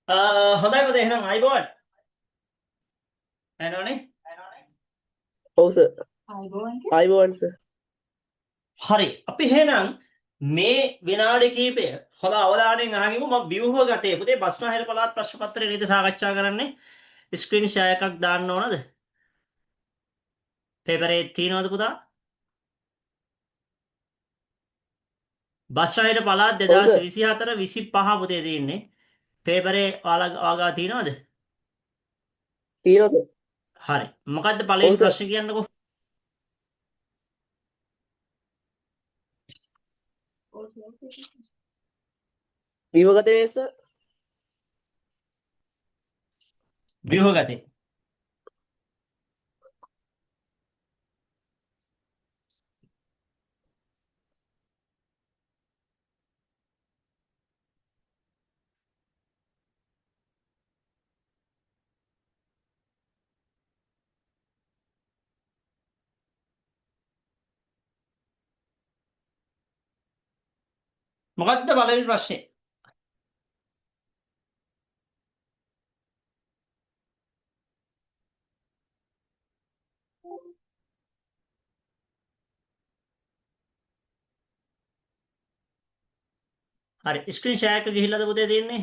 හොඳයි පුතේ එහෙනම් අයබෝන් ඇනෝනේ ඔව් සර්. අයිබෝන් සර්. හරි අපි එහෙනම් මේ විනාඩි කිහිපය හොඳ අවධානයෙන් අහගමු මම ව්‍යුහගතේ පුතේ බස්නාහිර පළාත් ප්‍රශ්න පත්‍රය නේද සාකච්ඡා කරන්නේ ස්ක්‍රීන් ෂෙයා එකක් දාන්න ඕනද පේපරේ තියෙනවද පුතා බස්නාහිර පළාත් ඔව් සර්. 2024 25 පුතේ තියෙන්නේ පේපරේ ඔයාලා තියෙනවද තියෙනවා සර්. හරි මොකද්ද ඔව් පළවෙනි සර්. ප්‍රශ්නේ කියන්නකෝ ව්‍යුහගත වේ සර්. ව්‍යුහගතේ මොකද්ද පළවෙනි ප්‍රශ්නේ හරි ස්ක්‍රීන් ෂෙයා එක ගිහිල්ලාද පුතේ තියෙන්නේ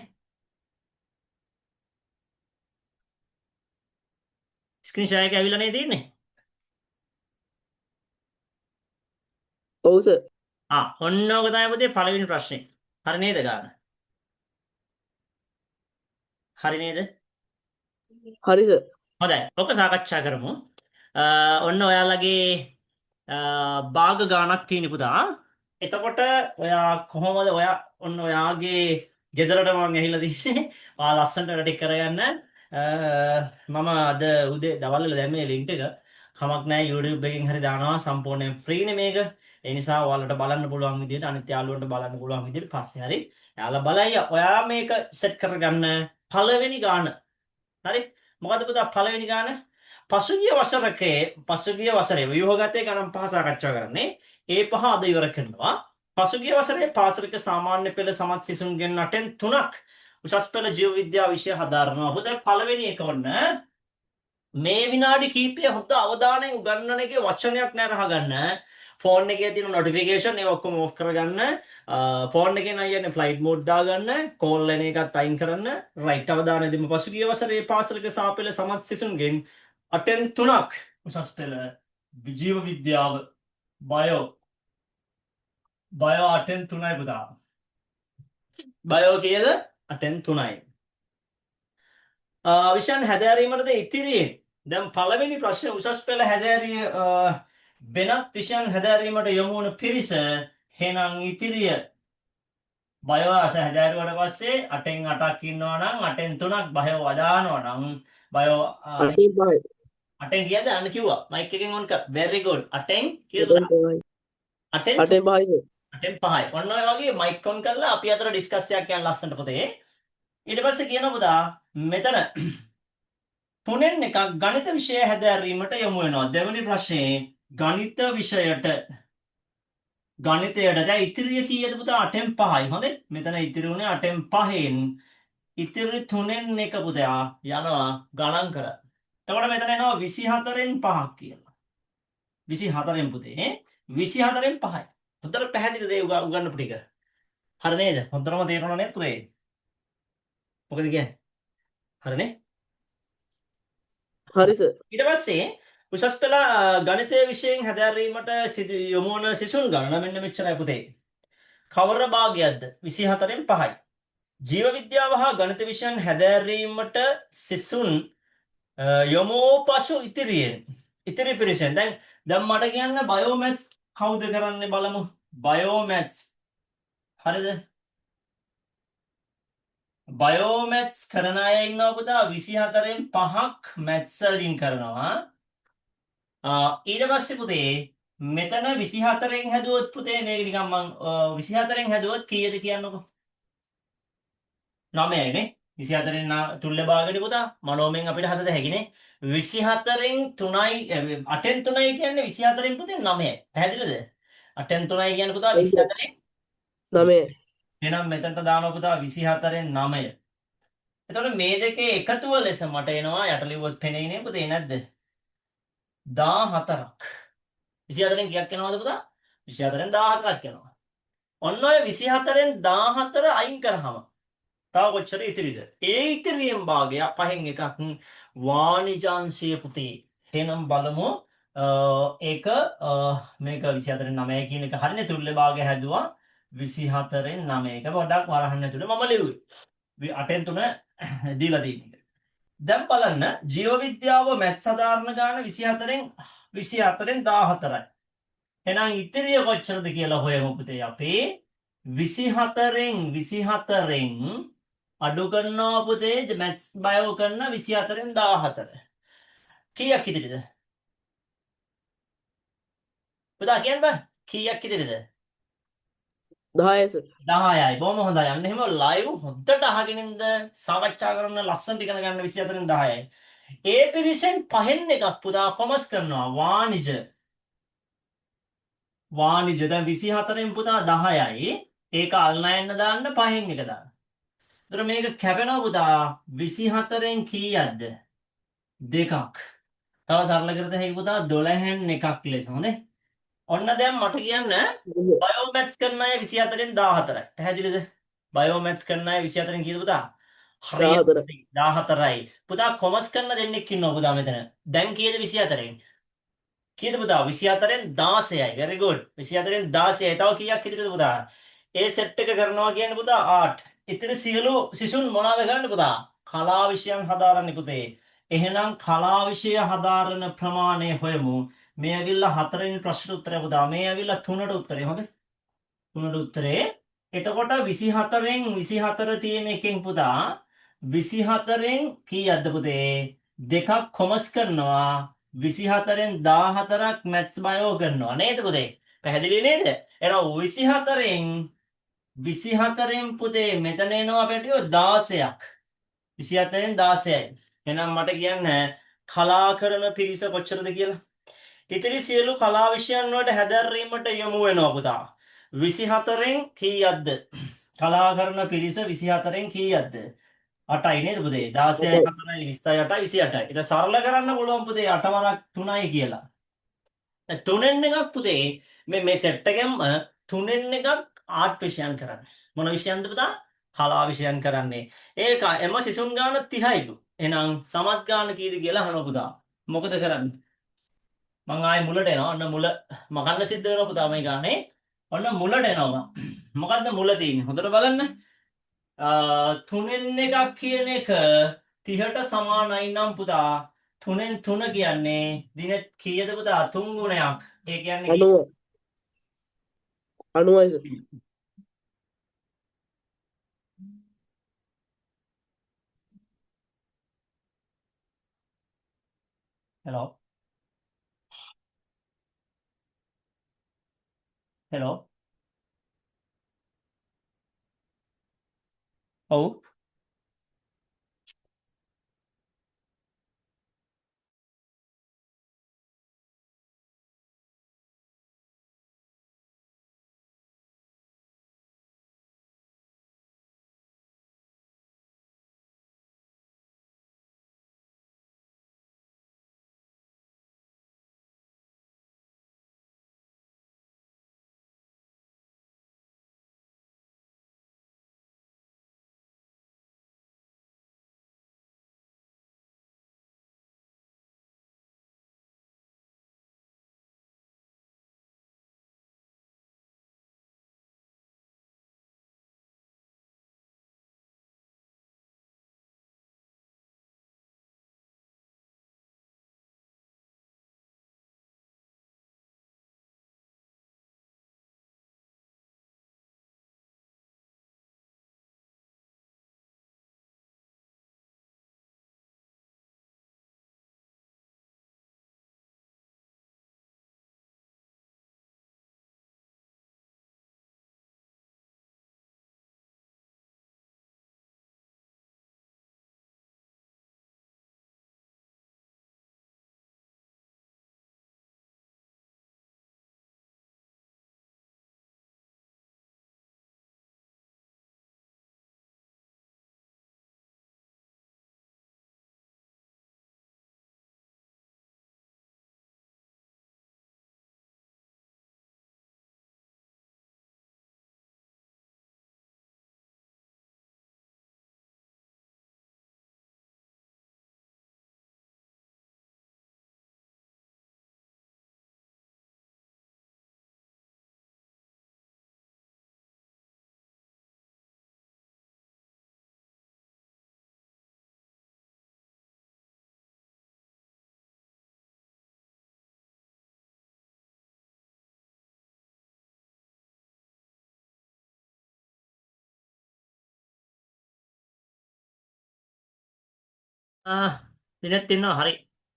ස්ක්‍රීන් ෂෙයා එක ඇවිල්ලා නේ තියෙන්නේ ඔව් සර්. ඔන්න ඕක තමයි පුතේ පළවෙනි ප්‍රශ්නේ. හරි නේද ගාන? හරි නේද? හරි සර්. හොඳයි. ඔක සාකච්ඡා කරමු. ඔන්න ඔයාලගේ භාග ගානක් තියෙන පුතා. එතකොට ඔයා කොහොමද ඔන්න ඔයාගේ ගෙදරට මම ඇහිලා තියෙන්නේ. ඔයා ලස්සනට වැඩ කරගන්න. මම අද උදේ දවල් වල දැම්මේ ලින්ක් එක. කමක් නැහැ YouTube එකකින් හරි දානවා සම්පූර්ණයෙන් ෆ්‍රී නේ මේක. ඒ නිසා ඔයාලට බලන්න පුළුවන් විදිහට අනිත් යාළුවන්ට බලන්න පුළුවන් විදිහට පස්සේ හරි. එයාලා බලයි ඔයා මේක සෙට් කරගන්න පළවෙනි ගාන. හරි? මොකද පුතා පළවෙනි ගාන? පසුගිය වසරේ ව්‍යුහගතයේ ගණන් පහ සාකච්ඡා කරන්නේ. ඒ පහ අද ඉවර කරනවා. පසුගිය වසරේ පාසලක සාමාන්‍ය පෙළ සමත් සිසුන්ගෙන් 8න් 3ක් උසස් පෙළ ජීව විද්‍යාව විෂය හදාරනවා. පුතා පළවෙනි එක ඔන්න මේ විනාඩි කිහිපය හොඳ අවධානයෙන් උගන්වන එකේ වචනයක් නෑ රහගන්න. ෆෝන් එකේ තියෙන නොටිෆිකේෂන් ඒවා ඔක්කොම ඔෆ් කරගන්න. ෆෝන් එකේ නම් යන්නේ ෆ්ලයිට් මෝඩ් දාගන්න. කෝල් එන එකත් අයින් කරන්න. රයිට් අවධානය දෙමු. පසුගිය වසරේ පාසලක සාපෙළ සමත් සිසුන්ගෙන් 8න් 3ක් උසස් පෙළ ජීව විද්‍යාව බයෝ 8න් 3යි පුතා. බයෝ කීයද? 8න් 3යි. විෂයන් හැදෑරීමටද ඉතිරියෙන් දැන් පළවෙනි ප්‍රශ්න උසස් පෙළ හැදෑරිය වෙනත් විෂයන් හැදෑරීමට යොමු වන පිරිස එහෙනම් ඉතිරිය බයෝ හැදෑරුවට පස්සේ 8න් 8ක් ඉන්නවා නම් 8න් 3ක් බයෝ වදානවා නම් බයෝ 8න් 5යි. 8න් කියද අන්න කිව්වා මයික් එකෙන් ඔන් කර very good 8න් කියද 8න් 5යි. 8න් 5යි සර්. 8න් 5යි ඔන්න ඔය වගේ මයික් ඔන් කරලා අපි අතර ඩිස්කස් එකක් යන ලස්සනට පොතේ ඊට පස්සේ කියන පුතා මෙතන තුනෙන් එකක් ගණිත විෂය හැදෑරීමට යොමු වෙනවා. දෙවෙනි ප්‍රශ්නේ ගණිත විෂයට ගණිතයට දැන් ඉතිරිය කීයද පුතා 8න් 5යි. හොඳේ. මෙතන ඉතිරි උනේ 8න් 5න්. ඉතිරි තුනෙන් එක පුතා යනවා ගණන් කර. එතකොට මෙතන එනවා 24න් 5ක් කියලා. 24න් පුතේ 24න් 5යි. හොඳට පැහැදිලිද ඒ උගන්නපු ටික? හරි නේද? හොඳටම තේරුණා නේද පුතේ? මොකද කියන්නේ? හරිනේ? හරි සර්. ඊට පස්සේ උසස් පෙළ ගණිතය විෂයෙන් හැදෑරීමට යොමු වන සිසුන් ගණන මෙන්න මෙච්චරයි පුතේ. කවර භාගයක්ද? 24න් 5යි. ජීව විද්‍යාව හා ගණිත විෂයන් හැදෑරීමට සිසුන් යොමු පසු ඉතිරි පිරිසෙන් දැන් මට කියන්න බයෝමැත්ස් කවුද කරන්නේ බලමු. බයෝමැත්ස් හරිද? බයෝමැත්ස් කරන අය ඉන්නවා පුතා 24න් 5ක් මැත්ස් වලින් කරනවා. ඊට පස්සේ පුතේ මෙතන 24න් හැදුවොත් පුතේ මේක නිකන් මම 24න් හැදුවොත් කීයද කියන්නකෝ 9යි නේ 24න් තුල්ල භාගනේ පුතා මනෝමෙන් අපිට හදද හැකිනේ 24න් 3යි 8න් 3යි කියන්නේ 24න් පුතේ 9යි පැහැදිලිද 8න් 3යි කියන්නේ පුතා 24න් 9යි. එහෙනම් මෙතනට දානවා පුතා 24න් 9 එතකොට මේ දෙකේ එකතුව ලෙස මට එනවා යට ලිව්වොත් පෙනෙන්නේ පුතේ නැද්ද? 14ක්. 24න් කීයක් එනවද පුතා? 24න් 14ක් එනවා. ඔන්න ඔය 24න් 14 අයින් කරාම තව කොච්චර ඉතිරිද? ඒ ඉතිරියෙන් භාගයක් පහෙන් එකක් වාණිජාංශය පුතේ. එහෙනම් බලමු ඒක මේක 24න් 9 කියන එක හරිනේ තුල්ල භාගය හැදුවා 24න් 9. ඒක පොඩ්ඩක් වරහන්න ඇතුළේ මම ලිව්වේ. 8න් 3 දීලා තියෙන්නේ. දැන් බලන්න ජීව විද්‍යාව මැත්ස් සාධාරණ ගාන 24න් 14යි. එහෙනම් ඉතිරිය කොච්චරද කියලා හොයමු පුතේ අපි. 24න් අඩු කරනවා පුතේ මැත්ස් බයෝ කරන 24න් 14. කීයක් ඉතිරිද? පුතා කියන්න බෑ. කීයක් ඉතිරිද? 10 සර්. 10යි. බොහොම හොඳයි. අන්න එහෙම ලයිව් හොද්දට අහගෙන ඉඳ සාකච්ඡා කරන ලස්සනට ඉගෙන ගන්න 24න් 10යි. ඒ පිරිසෙන් පහෙන් එකක් පුතා කොමර්ස් කරනවා වාණිජ. දැන් 24න් පුතා 10යි. ඒක අල්ලන්න දාන්න පහෙන් එක දාන්න. ඒතර මේක කැපෙනවා පුතා 24න් කීයක්ද? දෙකක්. තව සරල කරත හැකි පුතා 12න් එකක් ලෙස. හොඳේ. ඔන්න දැන් මට කියන්න බයෝමැත්ස් කරන අය 24න් 14යි. පැහැදිලිද? බයෝමැත්ස් කරන අය 24න් කීයද පුතා? හරියට 14යි. පුතා කොමර්ස් කරන දෙන්නෙක් ඉන්නවා පුතා මෙතන. දැන් කීයද 24න්? කීයද පුතා? 24න් 16යි. very good. 24න් 16යි. තව කීයක් ඉතිරිද පුතා? ඒ සෙට් එක කරනවා කියන්නේ පුතා 8. ඉතිරි සියලු සිසුන් මොනවද කරන්නේ පුතා? කලා විෂයන් හදාරන්නේ පුතේ. එහෙනම් කලා විෂය හදාරන ප්‍රමාණය හොයමු. මේ ඇවිල්ලා 4 වෙනි ප්‍රශ්න උත්තරය පුතා. මේ ඇවිල්ලා 3ට උත්තරේ. හොඳේ. 3ට උත්තරේ. එතකොට 24න් 24 තියෙන එකෙන් පුතා 24න් කීයක්ද පුතේ? දෙකක් කොමර්ස් කරනවා. 24න් 14ක් මැත්ස් බයෝ කරනවා නේද පුතේ? පැහැදිලි නේද? එහෙනම් 24න් පුතේ මෙතන එනවා අපිට 16ක්. 24න් 16යි. එහෙනම් මට කියන්න කලා කරන පිරිස කොච්චරද කියලා? ඉතිරි සියලු කලා විෂයන් වලට හැදෑරීමට යොමු වෙනවා පුතා. 24න් කීයක්ද? කලා කරන පිරිස 24න් කීයක්ද? 8යි නේද පුතේ? 16යි 4යි 20යි 8යි 28යි. ඒක සරල කරන්න පුළුවන් පුතේ 8 වරක් 3යි කියලා. දැන් 3න් එකක් පුතේ මේ සෙට් එකෙන්ම 3න් එකක් ආර්ට් විෂයන් කරන්නේ. මොන විෂයන්ද පුතා? කලා විෂයන් කරන්නේ. ඒක එම සිසුන් ගාන 30යිලු. එහෙනම් සමත් ගාන කීයද කියලා අහනවා පුතා. මොකද කරන්නේ? මං ආයේ මුලට එනවා. ඔන්න මුල මකන්න සිද්ධ වෙනවා පුතා මේ ගානේ. ඔන්න මුලට එනවා. මොකද්ද මුල තියෙන්නේ? හොඳට බලන්න. 3න් එකක් කියන එක 30ට සමානයි නම් පුතා 3න් 3 කියන්නේ දින කීයද පුතා? 3 ගුණයක්. ඒ කියන්නේ 90. 90යි සර්. හෙලෝ. හෙලෝ. ඔව්. දිනෙත් ඉන්නවා හරි.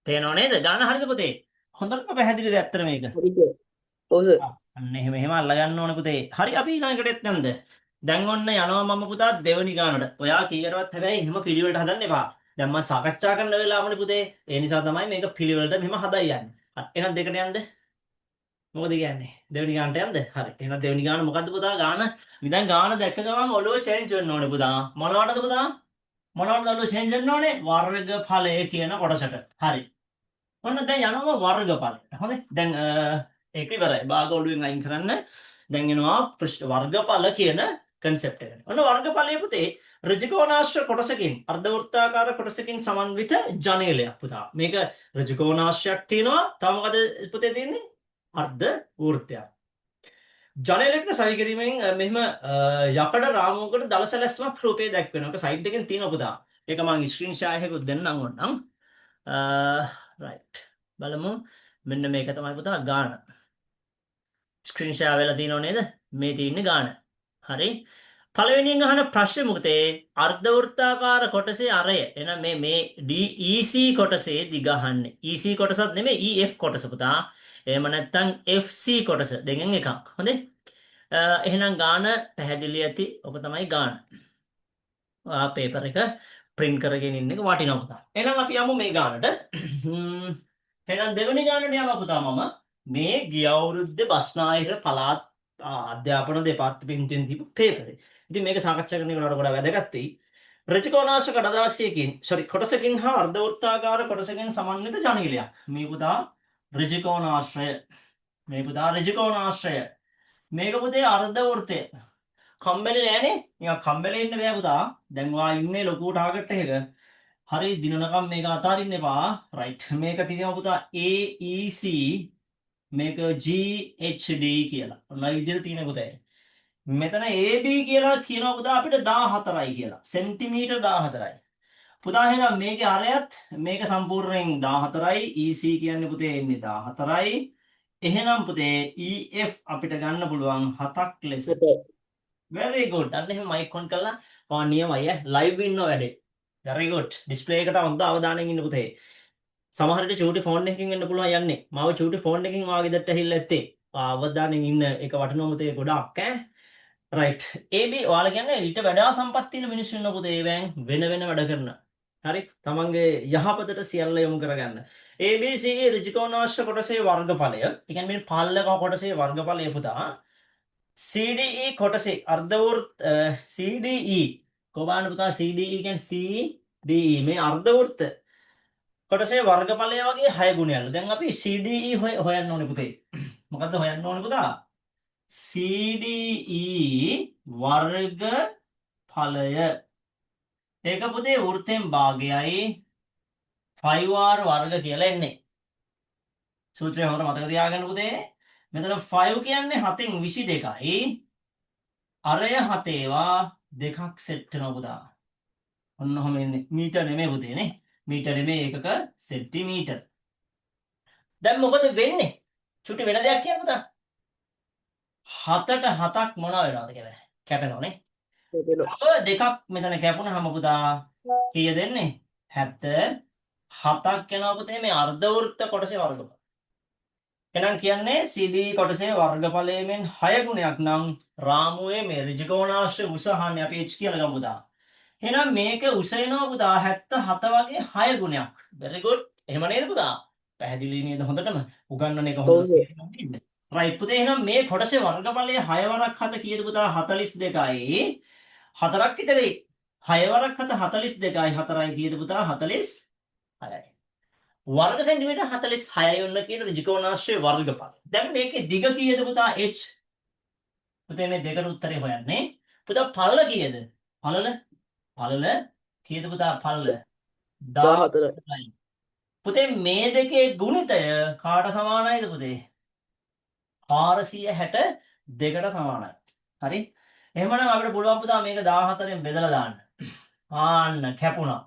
පේනව නේද? ගාන හරිද පුතේ? හොඳටම පැහැදිලිද ඇත්තට මේක? හරි සර්. ඔව් සර්. අන්න එහෙම අල්ලගන්න ඕනේ පුතේ. හරි අපි ඊළඟටත් නැන්ද? දැන් ඔන්න යනවා මම පුතා දෙවෙනි ගානට. ඔයා කීකටවත් හැබැයි එහෙම පිළිවෙලට හදන්න එපා. දැන් මම සාකච්ඡා කරන වෙලාවනේ පුතේ. ඒ නිසා තමයි මේක පිළිවෙලට මෙහෙම හදා යන්නේ. එහෙනම් දෙකට යන්න. මොකද කියන්නේ? දෙවෙනි ගානට යන්න. හරි. එහෙනම් දෙවෙනි ගාන මොකද්ද පුතා? ගාන. ඉතින් ගාන දැක්ක ගමන් ඔළුව චේන්ජ් වෙන්න ඕනේ පුතා. මොනවටද පුතා? මොනවටද ඔළුව චේන්ජ් වෙන්න ඕනේ? වර්ගඵලය කියන කොටසට. හරි. ඔන්න දැන් යනවා වර්ගඵලයට. හරි. දැන් ඒක ඉවරයි. භාග ඔළුවෙන් අයින් කරන්න. දැන් එනවා වර්ගඵල කියන concept එකට. ඔන්න වර්ගඵලය පුතේ ඍජුකෝණාශ්‍ර කොටසකින් අර්ධවෘත්තාකාර කොටසකින් සමන්විත ජනේලයක් පුතා. මේක ඍජුකෝණාශ්‍රයක් තියෙනවා. තව මොකද පුතේ තියෙන්නේ? අර්ධ වෘත්තයක්. ජනේලයකට සවි කිරීමෙන් මෙහෙම යකඩ රාමුවකට දල සැලැස්මක් රූපේ දැක්වෙනවා. ඒක සයිඩ් එකෙන් තියෙනවා පුතා. ඒක මම ස්ක්‍රීන් ෂෙයාර් එකකුත් දෙන්නම් ඕනනම්. රයිට්. බලමු. මෙන්න මේක තමයි පුතා ගාන. ස්ක්‍රීන් ෂෙයාර් වෙලා තියෙනව නේද? මේ තියෙන්නේ ගාන. හරි. පළවෙනියෙන් අහන ප්‍රශ්නේ මොකද? අර්ධවෘත්තාකාර කොටසේ අරය. එහෙනම් මේ DEC කොටසේ දිග අහන්නේ. EC කොටසත් නෙමෙයි EF කොටස පුතා. එහෙම නැත්නම් FC කොටස දෙකෙන් එකක්. හොඳේ? එහෙනම් ගාන පැහැදිලි ඇති. ඔක තමයි ගාන. පේපර් එක print කරගෙන ඉන්න එක වටිනවා පුතා. එහෙනම් අපි යමු මේ ගානට. එහෙනම් දෙවෙනි ගානට යනවා පුතා මම. මේ ගිය අවුරුද්දේ බස්නාහිර පළාත් අධ්‍යාපන දෙපාර්තමේන්තුවෙන් දීපු පේපරේ. ඉතින් මේක සාකච්ඡා කරන එකට වඩා වැදගත් වෙයි. ඍජුකෝණාශ්‍ර කොටසකින් හා අර්ධවෘත්තාකාර කොටසකින් සමන්විත ජනේලයක්. මේ පුතා ඍජුකෝණාශ්‍රය. මේ පුතා ඍජුකෝණාශ්‍රය. මේක පුතේ අර්ධවෘත්තය. කම්බලේ නෑනේ. නිකන් කම්බලේ ඉන්න බෑ පුතා. දැන් ඔයා ඉන්නේ ලොකු ටාගට් එකක. හරි දිනනකම් මේක අතාරින්න එපා. රයිට්. මේක තියෙනවා පුතා AEC මේක GHD කියලා. ඔන්න විදිහට තියෙන පුතේ. මෙතන AB කියලා කියනවා පුතා අපිට 14යි කියලා. සෙන්ටිමීටර් 14යි. පුතා එහෙනම් මේකේ අරයත් මේක සම්පූර්ණයෙන් 14යි. EC කියන්නේ පුතේ එන්නේ 14යි. එහෙනම් පුතේ EF අපිට ගන්න පුළුවන් 7ක් ලෙස. very good. අන්න එහෙම මයික් ඔන් කරලා ඔයා නියමයි ලයිව් ඉන්නව වැඩේ. very good. ඩිස්ප්ලේ එකට හොඳ අවධානයෙන් ඉන්න පුතේ. සමහර විට චූටි ෆෝන් එකකින් එන්න පුළුවන් යන්නේ. මාව චූටි ෆෝන් එකකින් වාගේ දෙට ඇහිල්ලා ඇත්තේ. අවධානයෙන් ඉන්න එක වටිනවම තේ ගොඩක් ඈ. රයිට්. AB ඔයාලා කියන්නේ ඊට වඩා සම්පත් තියෙන මිනිස්සු ඉන්න පුතේ ඒවෙන් වෙන වැඩ කරන. හරි. තමන්ගේ යහපතට සියල්ල යොමු කරගන්න. ABC ඍජුකෝණාශ්‍ර කොටසේ වර්ගඵලය. ඒ කියන්නේ මේ පල්ලක කොටසේ වර්ගඵලය පුතා. CDE කොටසේ අර්ධවෘත්ත CDE කොබාන පුතා CDE කියන්නේ CDE මේ අර්ධවෘත්ත කොටසේ වර්ගඵලය වගේ 6 ගුණයල්ලු. දැන් අපි CDE හොයන්න ඕනේ පුතේ. මොකද්ද හොයන්න ඕනේ පුතා? CDE වර්ගඵලය. ඒක පුතේ වෘත්තෙන් භාගයයි 5r වර්ග කියලා එන්නේ. සූත්‍රය හොර මතක තියාගන්න පුතේ. මෙතන 5 කියන්නේ 7න් 22යි. අරය 7 ඒවා දෙකක් සෙට් වෙනවා පුතා. ඔන්න ඔහම එන්නේ. මීටර නෙමෙයි පුතේ නේ. මීටර නෙමෙයි ඒකක සෙන්ටිමීටර. දැන් මොකද වෙන්නේ? චුටි වෙන දෙයක් කියන්න පුතා. 7ට 7ක් මොන වෙනවද කියලා. කැපෙනවනේ. තව දෙකක් මෙතන කැපුණාම පුතා කීය දෙන්නේ? 77ක් වෙනවා පුතේ මේ අර්ධවෘත්ත කොටසේ වර්ගඵල. එහෙනම් කියන්නේ CDE කොටසේ වර්ගඵලයෙන් 6 ගුණයක් නම් රාමුවේ මේ ඍජුකෝණාශ්‍ර උස අහන්නේ අපි h කියලා ගමු පුතා. එහෙනම් මේක උස වෙනවා පුතා 77 වගේ 6 ගුණයක්. very good. එහෙම නේද පුතා? පැහැදිලි නේද හොඳටම? උගන්වන එක හොඳට නේද? right පුතේ එහෙනම් මේ කොටසේ වර්ගඵලය 6 වරක් 7 කීයද පුතා? 42යි. 4ක් විතරයි. 6 වරක් 7 42යි 4යි කීයද පුතා? 46යි. වර්ග සෙන්ටිමීටර් 46යි ඔන්න කියන ඍජුකෝණාශ්‍රයේ වර්ගඵල. දැන් මේකේ දිග කීයද පුතා? h. පුතේ මේ දෙකට උත්තරේ හොයන්නේ. පුතා පළල කීයද? පළල කීයද පුතා? පළල 14යි. පුතේ මේ දෙකේ ගුණිතය කාට සමානයිද පුතේ? 462ට සමානයි. හරි? එහෙමනම් අපිට පුළුවන් පුතා මේක 14න් බෙදලා දාන්න. ආන්න කැපුණා.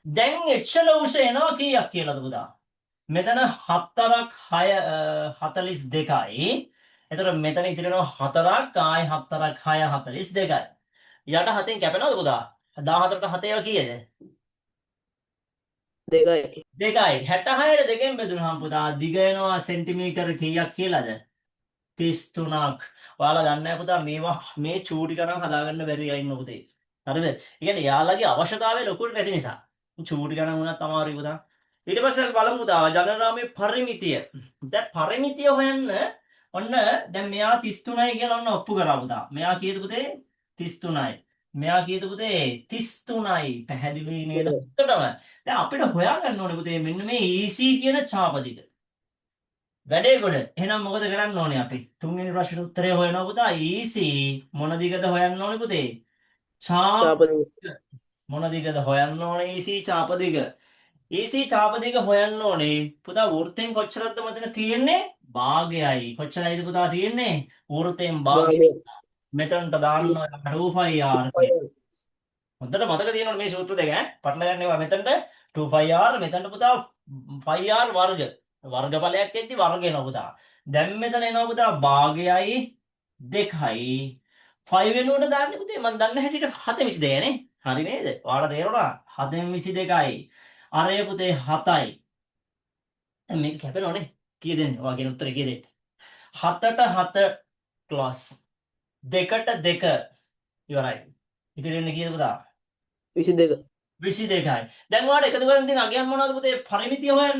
දැන් එච්චර උස එනවා කීයක් කියලාද පුතා? මෙතන 7ක් 6 42යි. එතකොට මෙතන ඉතිරෙනවා 4ක් ආයි 4ක් 6 42යි. යට 7න් කැපෙනවද පුතා? 14ට 7 ඒවා කීයද? දෙකයි. දෙකයි 66ට දෙකෙන් බෙදුනහම පුතා දිග එනවා සෙන්ටිමීටර කීයක් කියලාද? 33ක්. ඔයාලා දන්නේ නැහැ පුතා මේවා මේ චූටි ගණන් හදාගන්න බැරි අය ඉන්න පුතේ. හරිද? ඒ කියන්නේ යාළගේ අවශ්‍යතාවය ලොකුට නැති නිසා. චූටි ගණන් වුණත් අමාරුයි පුතා. ඊට පස්සේ බලමු පුතා ජනරාමේ පරිමිතිය. දැන් පරිමිතිය හොයන්න ඔන්න දැන් මෙයා 33යි කියලා ඔන්න ඔප්පු කරා පුතා. මෙයා කීයද පුතේ? 33යි. මෙයා කීයද පුතේ? 33යි. පැහැදිලි නේද? හොඳටම. දැන් අපිට හොයාගන්න ඕනේ පුතේ මෙන්න මේ EC කියන ඡාපදික. වැඩේ ගොඩ. එහෙනම් මොකද කරන්න ඕනේ අපි? තුන්වෙනි ප්‍රශ්නෙට උත්තරය හොයනවා පුතා. EC මොන දිගද හොයන්න ඕනේ පුතේ? ඡාප ඡාපදික. මොන දිගද හොයන්න ඕනේ EC ඡාපදික. EC ඡාපදික හොයන්න ඕනේ. පුතා වෘත්තයෙන් කොච්චරද මෙතන තියෙන්නේ? භාගයයි. කොච්චරයිද පුතා තියෙන්නේ? වෘත්තයෙන් භාගය. භාගය. මෙතනට දාන්න 2πr. හොඳට මතක තියෙනවනේ මේ සූත්‍ර දෙක ඈ. පටල ගන්න ඒවා මෙතනට 2πr මෙතනට පුතා πr වර්ග. වර්ගඵලයක් එද්දි වර්ග එනවා පුතා. දැන් මෙතන එනවා පුතා භාගයයි 2යි. 5 වෙනුවට දාන්නේ පුතේ මම දන්න හැටියට 7.22 නේ. හරි නේද? ඔයාලා තේරුණා? 7.22යි. අරය පුතේ 7යි. දැන් මේක කැපෙනවනේ. කීය දෙන්නේ? ඔයා කියන උත්තරේ කීය දෙන්නේ? 7ට 7 ප්ලස් 2ට 2 ඉවරයි. ඉතින් එන්නේ කීයද පුතා? 22. 22යි. දැන් ඔයාලට එකතු කරගෙන තියෙන අගයන් මොනවද පුතේ? පරිමිතිය හොයන්න.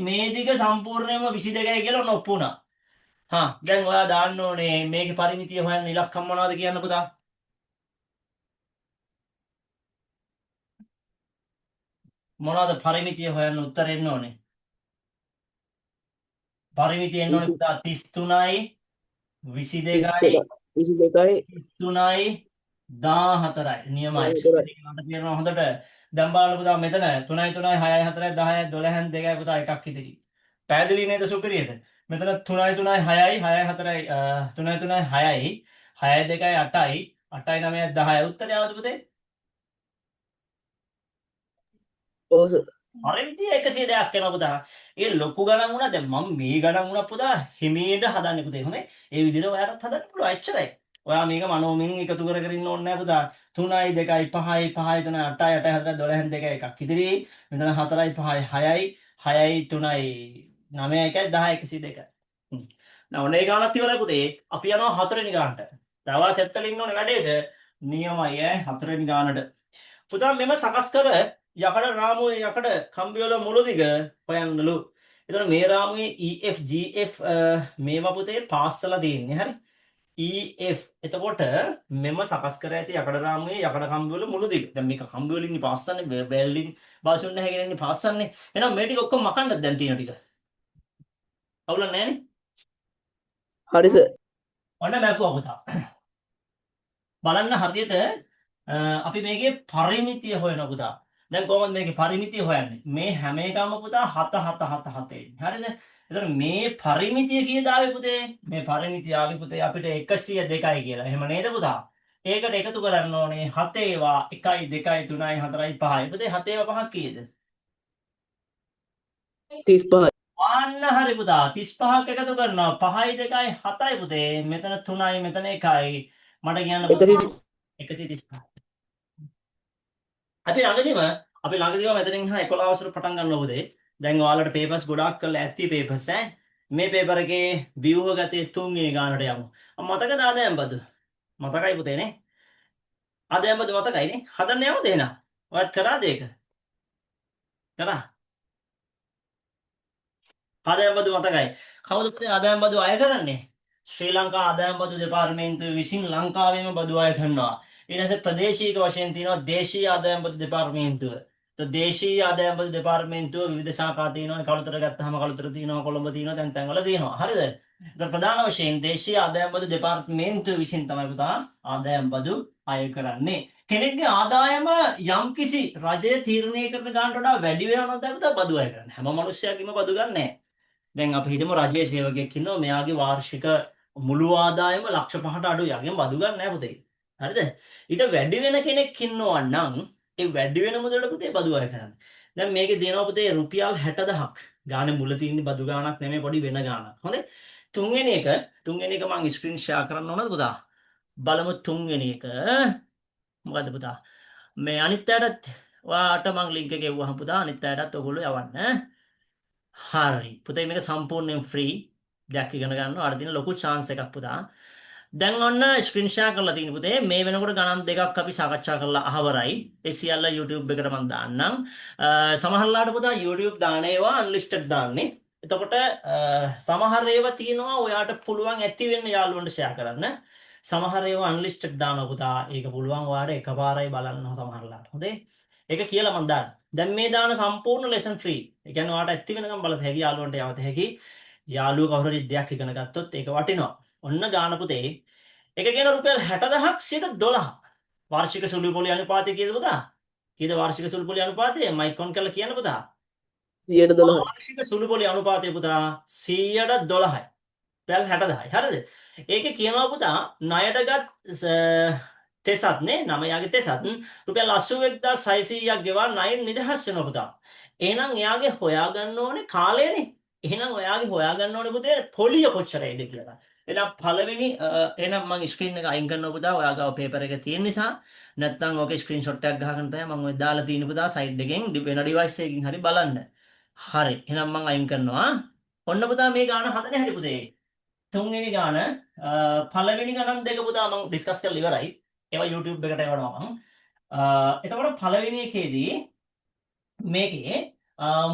මේ දිග සම්පූර්ණයෙන්ම 22යි කියලා ඔන්න ඔප්පු වුණා. දැන් ඔයා දාන්න ඕනේ මේකේ පරිමිතිය හොයන්න ඉලක්කම් මොනවද කියන්න පුතා? මොනවද පරිමිතිය හොයන්න උත්තර එන්න ඕනේ? පරිමිතිය එන්න ඕනේ පුතා 33යි 22යි 22යි 3යි 14යි නියමයි. 14යි. මට තේරෙනවා හොඳට. දැන් බලන්න පුතා මෙතන 3යි 3යි 6යි 4යි 10යි 12යි 2යි පුතා එකක් ඉතිරි. පැහැදිලි නේද සුපිරියද? මෙතන 3යි 3යි 6යි 6යි 4යි 3යි 3යි 6යි 6යි 2යි 8යි 8යි 9යි 10යි උත්තරය આવද පුතේ? ඔව් සර්. පරිමිතිය 100 දෙයක් වෙනවා පුතා. ඒ ලොකු ගණන් වුණා දැන් මම මේ ගණන් වුණා පුතා හිමීට හදන්නේ පුතේ. හොඳේ. ඒ විදිහට ඔයාලත් හදන්න පුළුවන්. එච්චරයි. ඔයා මේක මනෝමින් එකතු කර කර ඉන්න ඕනේ නැහැ පුතා. 3යි 2යි 5යි 5යි 3යි 8යි 8යි 4යි 12යි 2යි එකක් ඉතිරි. මෙතන 4යි 5යි 6යි 6යි 3යි 9යි 1යි 10යි 102. ඔන්න ඒ ගානත් ඉවරයි පුතේ. අපි යනවා හතරවෙනි ගානට. තව සෙට් කරලා ඉන්න ඕනේ වැඩේට. නියමයි ඈ හතරවෙනි ගානට. පුතා මෙම සකස් කර යකඩ රාමුවේ යකඩ කම්බිවල මුළු දිග හොයන්නලු. එතකොට මේ රාමුවේ EF GF මේවා පුතේ පාස් කරලා තියෙන්නේ. හරි. EF එතකොට මෙම සකස් කර ඇති යකඩ රාමුවේ යකඩ කම්බිවල මුළු දිග. දැන් මේක කම්බි වලින් ඉන්නේ පාස්සන්නේ වෙල්ඩින් බාසුන් නැහැගෙන ඉන්නේ පාස්සන්නේ. එහෙනම් මේ ටික ඔක්කොම මකන්නද දැන් තියෙන ටික? අවුලක් නැහැ නේ? හරි සර්. ඔන්න බැලුවා පුතා. බලන්න හරියට අපි මේකේ පරිමිතිය හොයනවා පුතා. දැන් කොහොමද මේකේ පරිමිතිය හොයන්නේ? මේ හැම එකම පුතා 7 7 7 7 එන්නේ. හරිද? එතකොට මේ පරිමිතිය කීයද ආවේ පුතේ? මේ පරිමිතිය ආවේ පුතේ අපිට 102යි කියලා. එහෙම නේද පුතා? ඒකට එකතු කරන්න ඕනේ 7 ඒවා 1යි 2යි 3යි 4යි 5යි. පුතේ 7 ඒවා 5ක් කීයද? 35යි. අන්න හරි පුතා 35ක් එකතු කරනවා 5යි 2යි 7යි පුතේ මෙතන 3යි මෙතන 1යි මට කියන්න 135 අපි ළඟදීම මෙතනින් ඉහා 11 වසර පටන් ගන්නවා පුතේ. දැන් ඔයාලට පේපර්ස් ගොඩාක් කරලා ඇති පේපර්ස් ඈ. මේ පේපර් එකේ ව්‍යුහගතයේ 3 වෙනි ගානට යමු. මතකද ආදායම් බදු? මතකයි පුතේ නේ? ආදායම් බදු මතකයි නේ? හදන්න යමුද එහෙනම්? ඔයත් කරාද ඒක? කරා? ආදායම් බදු මතකයි. කවුද පුතේ ආදායම් බදු අය කරන්නේ? ශ්‍රී ලංකා ආදායම් බදු දෙපාර්තමේන්තුව විසින් ලංකාවේම බදු අය කරනවා. ඊට පස්සේ ප්‍රදේශීය වශයෙන් තියෙනවා දේශීය ආදායම් බදු දෙපාර්තමේන්තුව. දේශීය ආදායම් බදු දෙපාර්තමේන්තුව විවිධ ශාඛා තියෙනවා. කළුතර ගත්තාම කළුතර තියෙනවා, කොළඹ තියෙනවා, තැන් තැන්වල තියෙනවා. හරිද? ඒක ප්‍රධාන වශයෙන් දේශීය ආදායම් බදු දෙපාර්තමේන්තුව විසින් තමයි පුතා ආදායම් බදු අය කරන්නේ. කෙනෙක්ගේ ආදායම යම්කිසි රජය තීරණය කරන ගානට වඩා වැඩි වෙනවා නම් තමයි පුතා බදු අය කරන්නේ. හැම මිනිස්සෙක්ගේම බදු ගන්න නැහැ. දැන් අපි හිතමු රජයේ සේවකයෙක් ඉන්නවා මෙයාගේ වාර්ෂික මුළු ආදායම ලක්ෂ 5ට අඩුයි. යගෙන් බදු ගන්න නැහැ පුතේ. හරිද? ඊට වැඩි වෙන කෙනෙක් ඉන්නවා නම් ඒ වැඩි වෙන මුදලට පුතේ බදු අය කරන්න. දැන් මේකේ දෙනවා පුතේ රුපියල් 60000ක්. ගානේ මුල තියෙන බදු ගාණක් නෙමෙයි පොඩි වෙන ගාණක්. හොඳේ. තුන්වෙනි එක මම ස්ක්‍රීන් ෂෙයා කරන්න ඕනද පුතා? බලමු තුන්වෙනි එක. මොකද්ද පුතා? මේ අනිත් පැයට ඔයාට මං ලින්ක් එක එව්වහම පුතා අනිත් අයටත් ඔයගොල්ලෝ යවන්න. හරි. පුතේ මේක සම්පූර්ණයෙන් ෆ්‍රී. දෙයක් ඉගෙන ගන්න ඔයාලට තියෙන ලොකු chance එකක් පුතා. දැන් ඔන්න ස්ක්‍රීන් ෂෙයා කරලා තියෙන පුතේ මේ වෙනකොට ගණන් දෙකක් අපි සාකච්ඡා කරලා අහවරයි. ඒ සියල්ල YouTube එකට මම දාන්නම්. සමහරලාට පුතා YouTube දාන ඒවා unlisted දාන්නේ. එතකොට සමහර ඒවා තියෙනවා ඔයාට පුළුවන් ඇති වෙන්න යාළුවන්ට ෂෙයා කරන්න. සමහර ඒවා unlisted දානවා පුතා. ඒක පුළුවන් ඔයාට එකපාරයි බලන්න සමහරලාට. හොඳේ. ඒක කියලා මම දාන්න. දැන් මේ දාන සම්පූර්ණ lesson free. ඒ කියන්නේ ඔයාට ඇති වෙනකම් බලත හැකි යාළුවන්ට යවත හැකි. යාළුවෝ කවුරු හරි දෙයක් ඉගෙන ගත්තොත් ඒක වටිනවා. ඔන්න ගාන පුතේ. ඒක කියන රුපියල් 60000ක් 12. වාර්ෂික සුළු පොලි අනුපාතය කීයද පුතා? කීයද වාර්ෂික සුළු පොලි අනුපාතය? මයික් ඔන් කරලා කියන්න පුතා. 112යි. වාර්ෂික සුළු පොලි අනුපාතය පුතා 112යි. රුපියල් 60000යි. හරිද? ඒකේ කියනවා පුතා ණයටගත් තෙසත් නේ 9යාගේ තෙසත් රුපියල් 81600ක් ගෙවා ණයෙන් නිදහස් වෙනවා පුතා. එහෙනම් එයාගේ හොයාගන්න ඕනේ කාලයනේ. එහෙනම් ඔයාගේ හොයාගන්න ඕනේ පුතේ පොලිය කොච්චරයිද කියලා. එහෙනම් පළවෙනි එහෙනම් මම ස්ක්‍රීන් එක අයින් කරනවා පුතා. ඔයාගාව පේපර් එක තියෙන නිසා නැත්නම් ඔගේ ස්ක්‍රීන්ෂොට් එකක් ගහගෙන තමයි මම ඔය දාලා තියෙන පුතා සයිඩ් එකෙන් වෙන ඩිවයිස් එකකින් හරි බලන්න. හරි. එහෙනම් මම අයින් කරනවා. ඔන්න පුතා මේ ගාන හදන්නේ හැටි පුතේ. තුන්වෙනි ගාන පළවෙනි ගණන් දෙක පුතා මම ඩිස්කස් කරලා ඉවරයි. ඒවා YouTube එකට එවනවා මම. එතකොට පළවෙනි එකේදී මේකේ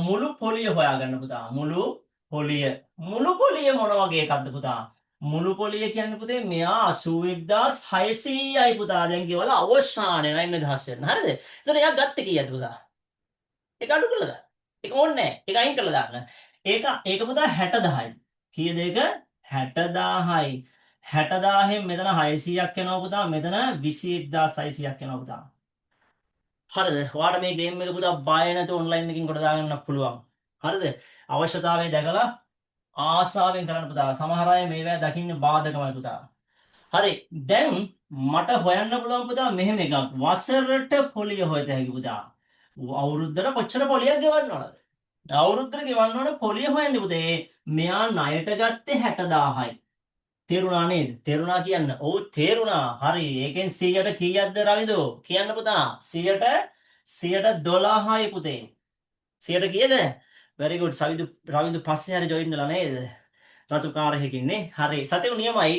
මුළු පොලිය හොයාගන්න පුතා. මුළු පොලිය මොන වගේ එකක්ද පුතා? මුළු පොලිය කියන්නේ පුතේ මෙයා 81600යි පුතා. දැන් කියවල අවසානයේ 9000 වෙන. හරිද? එතකොට එයා ගත්තේ කීයද පුතා? ඒක අඩු කළාද? ඒක ඕනේ නැහැ. ඒක අයින් කළා දාන්න. ඒක පුතා 60000යි. කීයද ඒක? 60000යි. 60000න් මෙතන 600ක් එනවා පුතා. මෙතන 21600ක් එනවා පුතා. හරිද? ඔයාලට මේ ගේම් එක පුතා බය නැතුව ඔන්ලයින් එකකින් කොට දාගන්න පුළුවන්. හරිද? අවශ්‍යතාවය දැකලා ආසාවෙන් කරන්න පුතා. සමහර අය මේවා දකින්න බාධකමයි පුතා. හරි. දැන් මට හොයන්න පුළුවන් පුතා මෙහෙම එකක්. වසරට පොලිය හොයත හැකි පුතා. අවුරුද්දට කොච්චර පොලියක් ගෙවන්න ඕනද? අවුරුද්දට ගෙවන්න ඕන පොලිය හොයන්න පුතේ. මෙයා ණයට ගත්තේ 60000යි. තේරුණා නේද? තේරුණා කියන්න. ඔව් තේරුණා. හරි. ඒකෙන් 100ට කීයක්ද රවිදෝ? කියන්න පුතා. 100ට 12යි පුතේ. 100ට කීයද? very good. රවිදු පස්සේ හරි ජොයින් වෙලා නේද? රතු කාර්යයකින් නේ. හරි. සතේ නියමයි.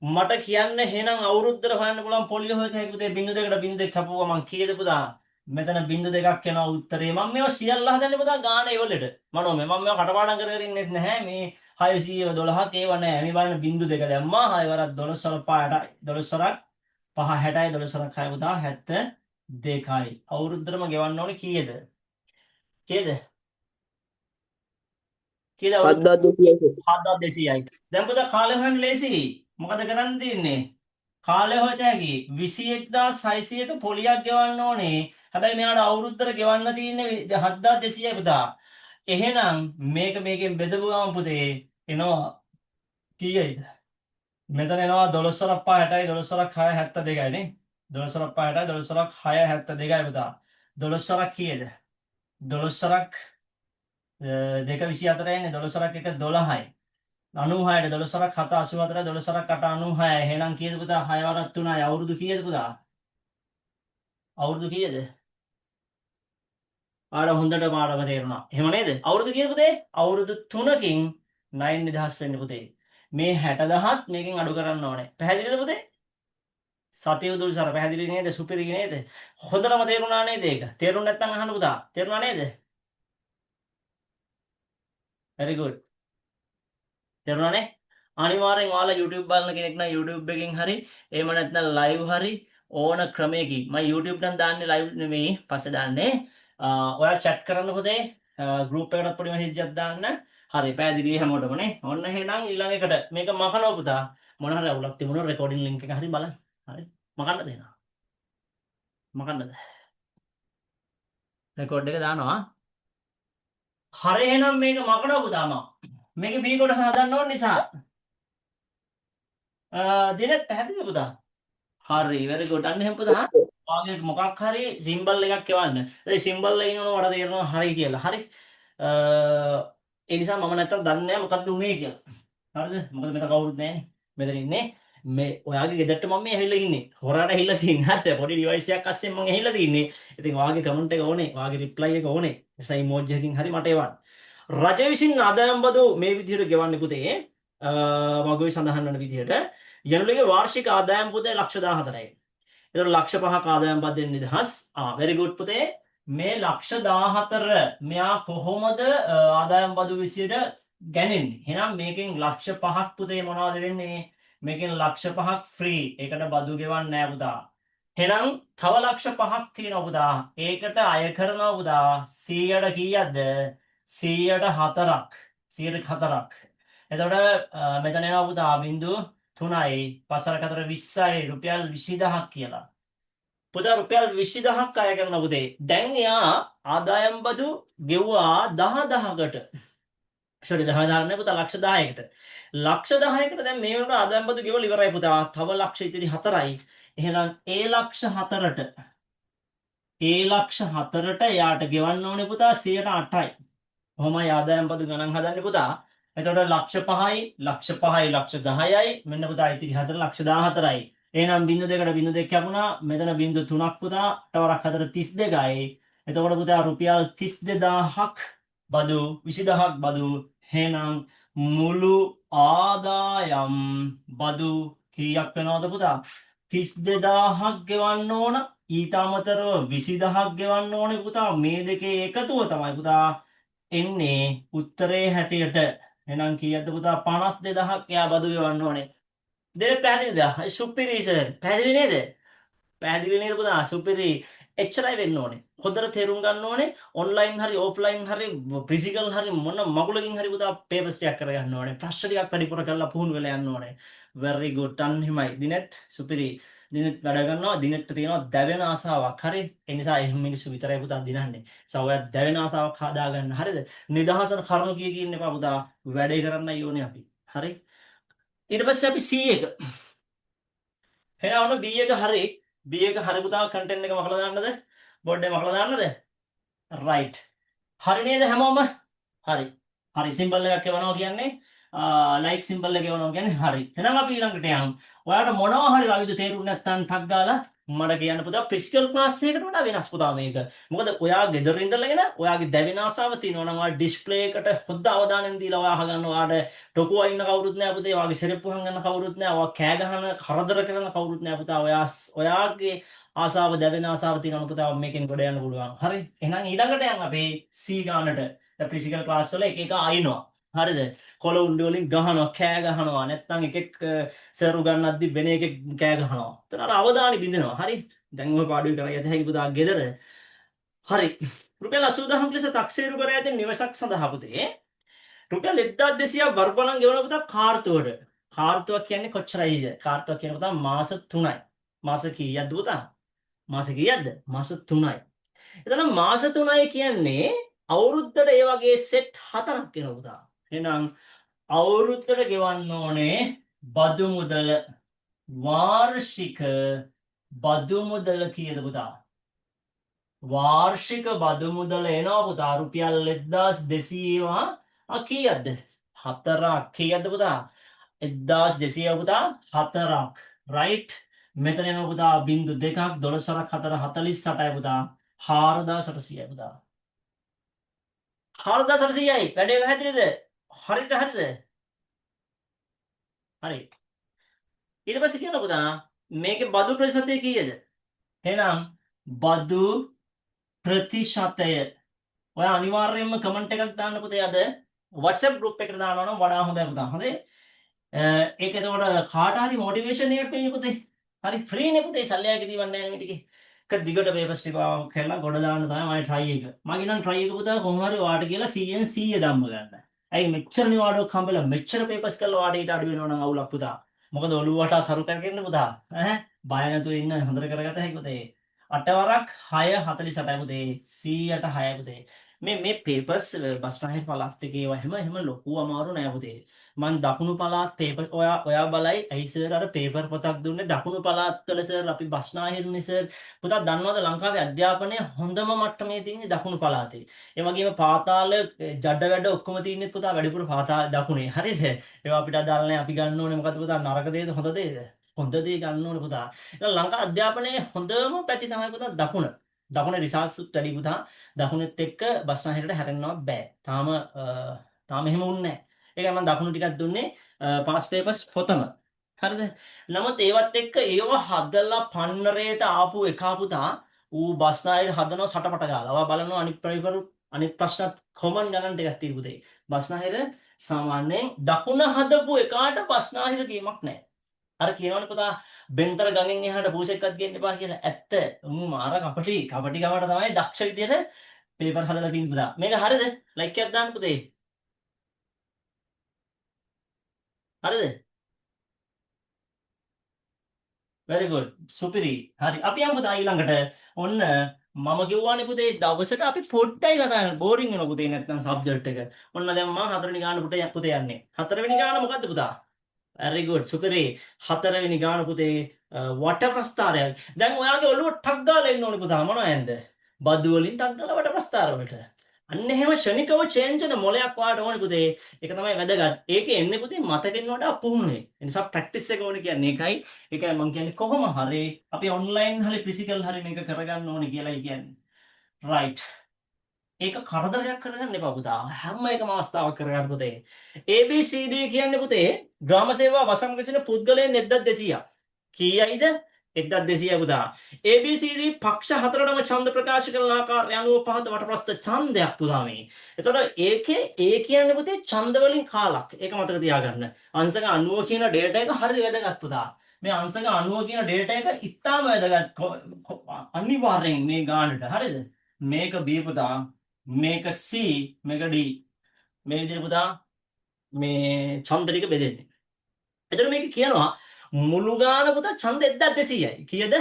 මට කියන්න එහෙනම් අවුරුද්දට හොයන්න පුළුවන් පොලිය හොයත හැකි පුතේ 0.2කට 0.2 කපුවා මං කීයද පුතා? මෙතන 0.2ක් එනවා උත්තරේ. මම මේවා සියල්ල හදන්නේ පුතා ගාන ඒවලට. මම මේවා කටපාඩම් කර කර ඉන්නෙත් නැහැ. මේ 612ක් ඒව නෑ. මේ බලන්න 0.2 දැම්මා. 6 වරක් 12 වරක් 5යි. 12 වරක් 5 60යි 12 වරක් 6 පුතා 72යි. අවුරුද්දටම ගෙවන්න ඕනේ කීයද? කීයද? 7200යි. දැන් පුතා කාලය හොයන්න ලේසියි. මොකද කරන්න තියෙන්නේ? කාලය හොයත හැකි 21600ක පොලියක් ගෙවන්න ඕනේ. හැබැයි මෙයාට අවුරුද්දට ගෙවන්න තියෙන්නේ 7200යි පුතා. එහෙනම් මේකෙන් බෙදපු ගමන් පුතේ එනවා කීයද? මෙතන එනවා 12 වරක් 5 60යි 12 වරක් 6 72යි නේ. 12 වරක් 5 60යි 12 වරක් 6 72යි පුතා. 12 වරක් කීයද? 12 වරක් 2 24යි නේ. 12 වරක් 1 12යි. 96ට 12 වරක් 7 84යි 12 වරක් 8 96යි. එහෙනම් කීයද පුතා? 6 වරක් 3යි. අවුරුදු කීයද පුතා? අවුරුදු කීයද? ආඩ හොඳට පාඩම තේරුණා. එහෙම නේද? අවුරුදු කීයද පුතේ? අවුරුදු 3කින් 9 නිදහස් වෙන්න පුතේ. මේ 60000ත් මේකෙන් අඩු කරන්න ඕනේ. පැහැදිලිද පුතේ? සතිය උදුල් සර පැහැදිලි නේද? සුපිරි නේද? හොඳටම තේරුණා නේද ඒක? තේරුණ නැත්නම් අහන්න පුතා. තේරුණා නේද? very good. තේරුණානේ? අනිවාර්යෙන් ඔයාලා YouTube බලන කෙනෙක් නම් YouTube එකකින් හරි එහෙම නැත්නම් live හරි ඕන ක්‍රමයකින් මම YouTube එකෙන් දාන්නේ live නෙමෙයි පස්සේ දාන්නේ. ඔයාලා chat කරන්න පුතේ group එකකට පොඩි message එකක් දාන්න. හරි පැහැදිලි හැමෝටම නේ. ඔන්න එහෙනම් ඊළඟ එකට මේක මකනවා පුතා. මොන හරි අවුලක් තිබුණොත් recording link එක හරි බලන්න. හරි. මකන්න දෙනවා. මකන්නද? record එක දානවා. හරි එහෙනම් මේක මකනවා පුතා මම. මේක B කොටස හදන්න ඕන නිසා දිනෙත් පැහැදිලිද පුතා? හරි very good. අන්න එහෙනම් පුතා ඔයාගේ මොකක් හරි සිම්බල් එකක් එවන්න. ඒ සිම්බල් එකෙන් උනට තේරෙනවා හරි කියලා. හරි. ඒ නිසා මම නැත්තම් දන්නේ නැහැ මොකක්ද උනේ කියලා. හරිද? මොකද මෙතන කවුරුත් නැහැනේ. මෙතන ඉන්නේ. මේ ඔයාගේ ගෙදරට මම මේ ඇවිල්ලා ඉන්නේ. හොරාට ඇවිල්ලා තින්නේ. හරිද? පොඩි ඩිවයිස් එකක් අස්සෙන් මම ඇවිල්ලා තින්නේ. ඉතින් ඔයාගේ කමෙන්ට් එක ඕනේ. ඔයාගේ රිප්ලයි එක ඕනේ. එසා ඉමෝජි එකකින් හරි මට එවන්න. රජය විසින් ආදායම් බදු මේ විදිහට ගෙවන්නේ පුතේ. වගොයි සඳහන් වන විදිහට යනුලගේ වාර්ෂික ආදායම් පුතේ ලක්ෂ 14යි. එතකොට ලක්ෂ 5ක ආදායම් බද්දෙන් නිදහස්. very good පුතේ. මේ ලක්ෂ 14 මෙයා කොහොමද ආදායම් බදු විසියට ගණන්නේ? එහෙනම් මේකෙන් ලක්ෂ 5ක් පුතේ මොනවද වෙන්නේ? මේකෙන් ලක්ෂ 5ක් ෆ්‍රී. ඒකට බදු ගෙවන්නේ නැහැ පුතා. එහෙනම් තව ලක්ෂ 5ක් තියෙනවා පුතා. ඒකට අය කරනවා පුතා. 100ට කීයක්ද? 104ක්. 104ක්. එතකොට මෙතන එනවා පුතා බිංදුව 3යි 5 4 20යි රුපියල් 20000ක් කියලා. පුතා රුපියල් 20000ක් අය කරන පුතේ. දැන් එයා ආදායම් බදු ගෙවුවා 10000කට. sorry 10000 නේ පුතා ලක්ෂ 10කට. ලක්ෂ 10කට දැන් මේ වලට ආදායම් බදු ගෙවලා ඉවරයි පුතා. තව ලක්ෂ ඉතිරි 4යි. එහෙනම් ඒ ලක්ෂ 4ට එයාට ගෙවන්න ඕනේ පුතා 108යි. කොහොමයි ආදායම් බදු ගණන් හදන්නේ පුතා? එතකොට ලක්ෂ 5යි ලක්ෂ 10යි මෙන්න පුතා ඉතිරි 4 ලක්ෂ 14යි. එහෙනම් බිංදු දෙකට බිංදු දෙක කැපුණා. මෙතන බිංදු 3ක් පුතා. ටවරක් 4 32යි. එතකොට පුතා රුපියල් 32000ක් බදු 20000ක් බදු. එහෙනම් මුළු ආදායම් බදු කීයක් වෙනවද පුතා? 32000ක් ගෙවන්න ඕන. ඊට අමතරව 20000ක් ගෙවන්න ඕනේ පුතා. මේ දෙකේ එකතුව තමයි පුතා එන්නේ උත්තරේ හැටියට. එහෙනම් කීයක්ද පුතා? 52000ක් එයා බදු ගෙවන්න ඕනේ. දෙක පැහැදිලිද? සුපිරි සර්. පැහැදිලි නේද? පැහැදිලි නේද පුතා? සුපිරි. එච්චරයි වෙන්න ඕනේ. හොඳට තේරුම් ගන්න ඕනේ. ඔන්ලයින් හරි ඕෆ්ලයින් හරි ෆිසිකල් හරි මොන මගුලකින් හරි පුතා පේපර්ස් ටිකක් කරගන්න ඕනේ. ප්‍රශ්න ටිකක් වැඩිපුර කරලා පුහුණු වෙලා යන්න ඕනේ. very good. අන්න හිමයි. දිනෙත් සුපිරි. දිනෙත් වැඩ කරනවා. දිනෙත් තියෙනවා දැවෙන ආසාවක්. හරි? ඒ නිසා එහෙම මිනිස්සු විතරයි පුතා දිනන්නේ. ඒසා ඔයා දැවෙන ආසාවක් හදාගන්න. හරිද? නිදහසට කරුණු කිය ඉන්න එපා පුතා. වැඩේ කරන්නයි ඕනේ අපි. හරි? ඊට පස්සේ අපි C එක. එහෙනම් ඔන්න B එක හරි. B එක හරි පුතා කන්ටෙන්ට් එක මකලා දාන්නද? බෝඩ් එක මකලා දාන්නද? right. හරි නේද හැමෝම? හරි. හරි සිම්බල් එකක් එවනවා කියන්නේ ලයික් සිම්බල් එක එවනවා කියන්නේ හරි. එහෙනම් අපි ඊළඟට යමු. ඔයාලට මොනවා හරි ආයුධ තේරුම් නැත්නම් ටක් ගාලා මට කියන්න පුතා ෆිසිකල් ක්ලාස් එකකට වඩා වෙනස් පුතා මේක. මොකද ඔයා ගෙදර ඉඳලාගෙන ඔයාගේ දැවෙන ආසාව තියෙනවා නම් ඔයා ඩිස්ප්ලේ එකට හොඳ අවධානයෙන් දීලා ඔයා අහගන්න. ඔයාට ටොකුවා ඉන්න කවුරුත් නැහැ පුතේ. ඔයාගේ සෙරෙප්පු හංගන්න කවුරුත් නැහැ. ඔයා කෑ ගහන කරදර කරන කවුරුත් නැහැ පුතා. ඔයාගේ ආසාව දැවෙන ආසාව තියෙනවා පුතා. මේකෙන් ගොඩ යන්න පුළුවන්. හරි. එහෙනම් ඊළඟට යන්න අපි C ගානට. ෆිසිකල් ක්ලාස් වල එක එක අයින්නවා. හරිද? කොළ උණ්ඩ වලින් ගහනවා, කෑ ගහනවා. නැත්නම් එකෙක් සර් උගන්නද්දි වෙන එකෙක් කෑ ගහනවා. එතන අර අවධානය බිඳිනවා. හරි? දැන් ඔය පාඩුවේ කරලා යත හැකි පුතා ගෙදර. හරි. රුපියල් 80000ක් ලෙස තක්සේරු කර ඇති නිවසක් සඳහා පුතේ රුපියල් 1200ක් වර්ගණන් ගෙවන පුතා කාර්තුවට. කාර්තුවක් කියන්නේ කොච්චරයිද? කාර්තුවක් කියන පුතා මාස 3යි. මාස කීයක්ද පුතා? මාස කීයක්ද? මාස 3යි. එතන මාස 3යි කියන්නේ අවුරුද්දට ඒ වගේ සෙට් 4ක් වෙනවා පුතා. එහෙනම් අවුරුද්දට ගෙවන්න ඕනේ බදු මුදල වාර්ෂික බදු මුදල කීයද පුතා? වාර්ෂික බදු මුදල එනවා පුතා රුපියල් 1200 කීයක්ද? 4ක්. කීයක්ද පුතා? 1200 පුතා 4ක්. right? මෙතන එනවා පුතා බිංදු 2ක් 12ක් 4 48යි පුතා 4800යි පුතා. 4800යි. වැඩේ පැහැදිලිද? හරියට හරිද? හරි. ඊට පස්සේ කියනවා පුතා මේකේ බදු ප්‍රතිශතය කීයද? එහෙනම් බදු ප්‍රතිශතය ඔයා අනිවාර්යයෙන්ම කමෙන්ට් එකක් දාන්න පුතේ අද WhatsApp group එකට දානවා නම් වඩා හොඳයි පුතා. හොඳේ? ඒක එතකොට කාට හරි මොටිවේෂන් එකක් වෙන්නේ පුතේ. හරි ෆ්‍රී නේ පුතේ සල්ලියක් දීවන්නේ නැහැ නේ ටිකේ. එක දිගට පේපර්ස් ටික කරලා ගොඩ දාන්න තමයි මගේ try එක. මගේ නම් try එක පුතා කොහොම හරි ඔයාට කියලා 100න් 100 ධම්ම ගන්න. ඇයි මෙච්චර නිවාඩුවක් හම්බෙලා මෙච්චර පේපර්ස් කරලා ඔයාට ඊට අඩු වෙනව නම් අවුලක් පුතා. මොකද ඔළුවට තරු කරගෙන පුතා. බය නැතුව ඉන්න හොඳට කරගත හැකි පුතේ. 8 වරක් 6:48යි පුතේ. 100ට 6යි පුතේ. මේ පේපර්ස් බස් රහේ පළාත් එකේ ඒවා හැම ලොකු අමාරු නෑ පුතේ. මං දකුණු පළාත් පේපර් ඔයා බලයි ඇයි සර් අර පේපර් පොතක් දුන්නේ දකුණු පළාත් වල සර් අපි බස්නාහිරනේ සර් පුතා දන්නවද ලංකාවේ අධ්‍යාපනය හොඳම මට්ටමේ තියෙන්නේ දකුණු පළාතේ ඒ වගේම පාතාල ජඩ වැඩ ඔක්කොම තියෙන්නේ පුතා වැඩිපුර පාතාල දකුණේ හරිද ඒවා අපිට අදාළ නැහැ අපි ගන්න ඕනේ මොකද පුතා නරක දේද හොඳ දේද හොඳ දේ ගන්න ඕනේ පුතා එහෙනම් ලංකා අධ්‍යාපනයේ හොඳම පැති තමයි පුතා දකුණ රිසර්ච් වැඩි පුතා දකුණෙත් එක්ක බස්නාහිරට හැරෙන්නවත් බෑ තාම එහෙම වුන්නේ නැහැ ඒකයි මම දකුණු ටිකක් දුන්නේ පාස් පේපර්ස් පොතම හරිද නමුත් ඒවත් එක්ක ඒව හදලා පන්නරේට ආපු එකා පුතා ඌ බස්නාහිර හදනවා සටපට ගාලා ඔයා බලනවා අනිත් ප්‍රශ්නත් කොමන් ගණන් ටිකක් තියෙයි පුතේ බස්නාහිර සාමාන්‍යයෙන් දකුණ හදපු එකාට බස්නාහිර කීමක් නැහැ අර කියනවනේ පුතා බෙන්තර ගඟෙන් එහාට පූසෙක්වත් ගේන්න එපා කියලා. ඇත්ත. මාර කපටි ගමට තමයි දක්ෂ විදියට පේපර් හදලා තියෙන පුතා. මේක හරිද? ලයික් එකක් දාන්න පුතේ. හරිද? very good. සුපිරි. හරි. අපි යමු පුතා ඊළඟට. ඔන්න මම කිව්වානේ පුතේ දවසට අපි පොඩ්ඩයි කතා කරන්නේ. බෝරින් වෙනවා පුතේ නැත්තම් සබ්ජෙක්ට් එක. ඔන්න දැන් මම හතරවෙනි ගාන පුතේ යන්නේ. හතරවෙනි ගාන මොකද්ද පුතා? very good සුපිරි හතරවෙනි ගාන පුතේ වට ප්‍රස්ථාරයක් දැන් ඔයාගේ ඔළුව ටක් ගාලා එන්න ඕනේ පුතා මොනවද බදු වලින් ටක් ගාලා වට ප්‍රස්ථාර වලට අන්න එහෙම ෂණිකව චේන්ජ් වෙන මොලයක් වාට ඕනේ පුතේ ඒක තමයි වැදගත් ඒකේ එන්නේ පුතේ මතකෙන් වඩා පුහුණුවේ ඒ නිසා ප්‍රැක්ටිස් එක ඕනේ කියන්නේ ඒකයි මම කියන්නේ කොහොම හරි අපි ඔන්ලයින් හරි ෆිසිකල් හරි මේක කරගන්න ඕනේ කියලා කියන්නේ right ඒක කරදරයක් කරගන්න එපා පුතා. හැම එකම අවස්ථාවක් කරගන්න පුතේ. ABCD කියන්නේ පුතේ ග්‍රාම සේවා වසම් විසින පුද්ගලයන් 1200ක්. කීයයිද? 1200 පුතා. ABCD පක්ෂ හතරටම ඡන්ද ප්‍රකාශ කරන ආකාරය අනුව පහත වටප්‍රස්ත ඡන්දයක් පුතා මේ. එතකොට ඒකේ ඒ කියන්නේ පුතේ ඡන්ද වලින් කාලක්. ඒක මතක තියාගන්න. අංශක 90 කියන ඩේටා එක හරිය වැදගත් පුතා. මේ අංශක 90 කියන ඩේටා එක ඉතාම වැදගත්. අනිවාර්යෙන් මේ ගානට. හරිද? මේක B පුතා. මේක C මේක D මේ විදිහට පුතා මේ ඡන්ද ටික බෙදෙන්නේ. එතකොට මේක කියනවා මුළු ගාන පුතා ඡන්ද 1200යි. කීයද?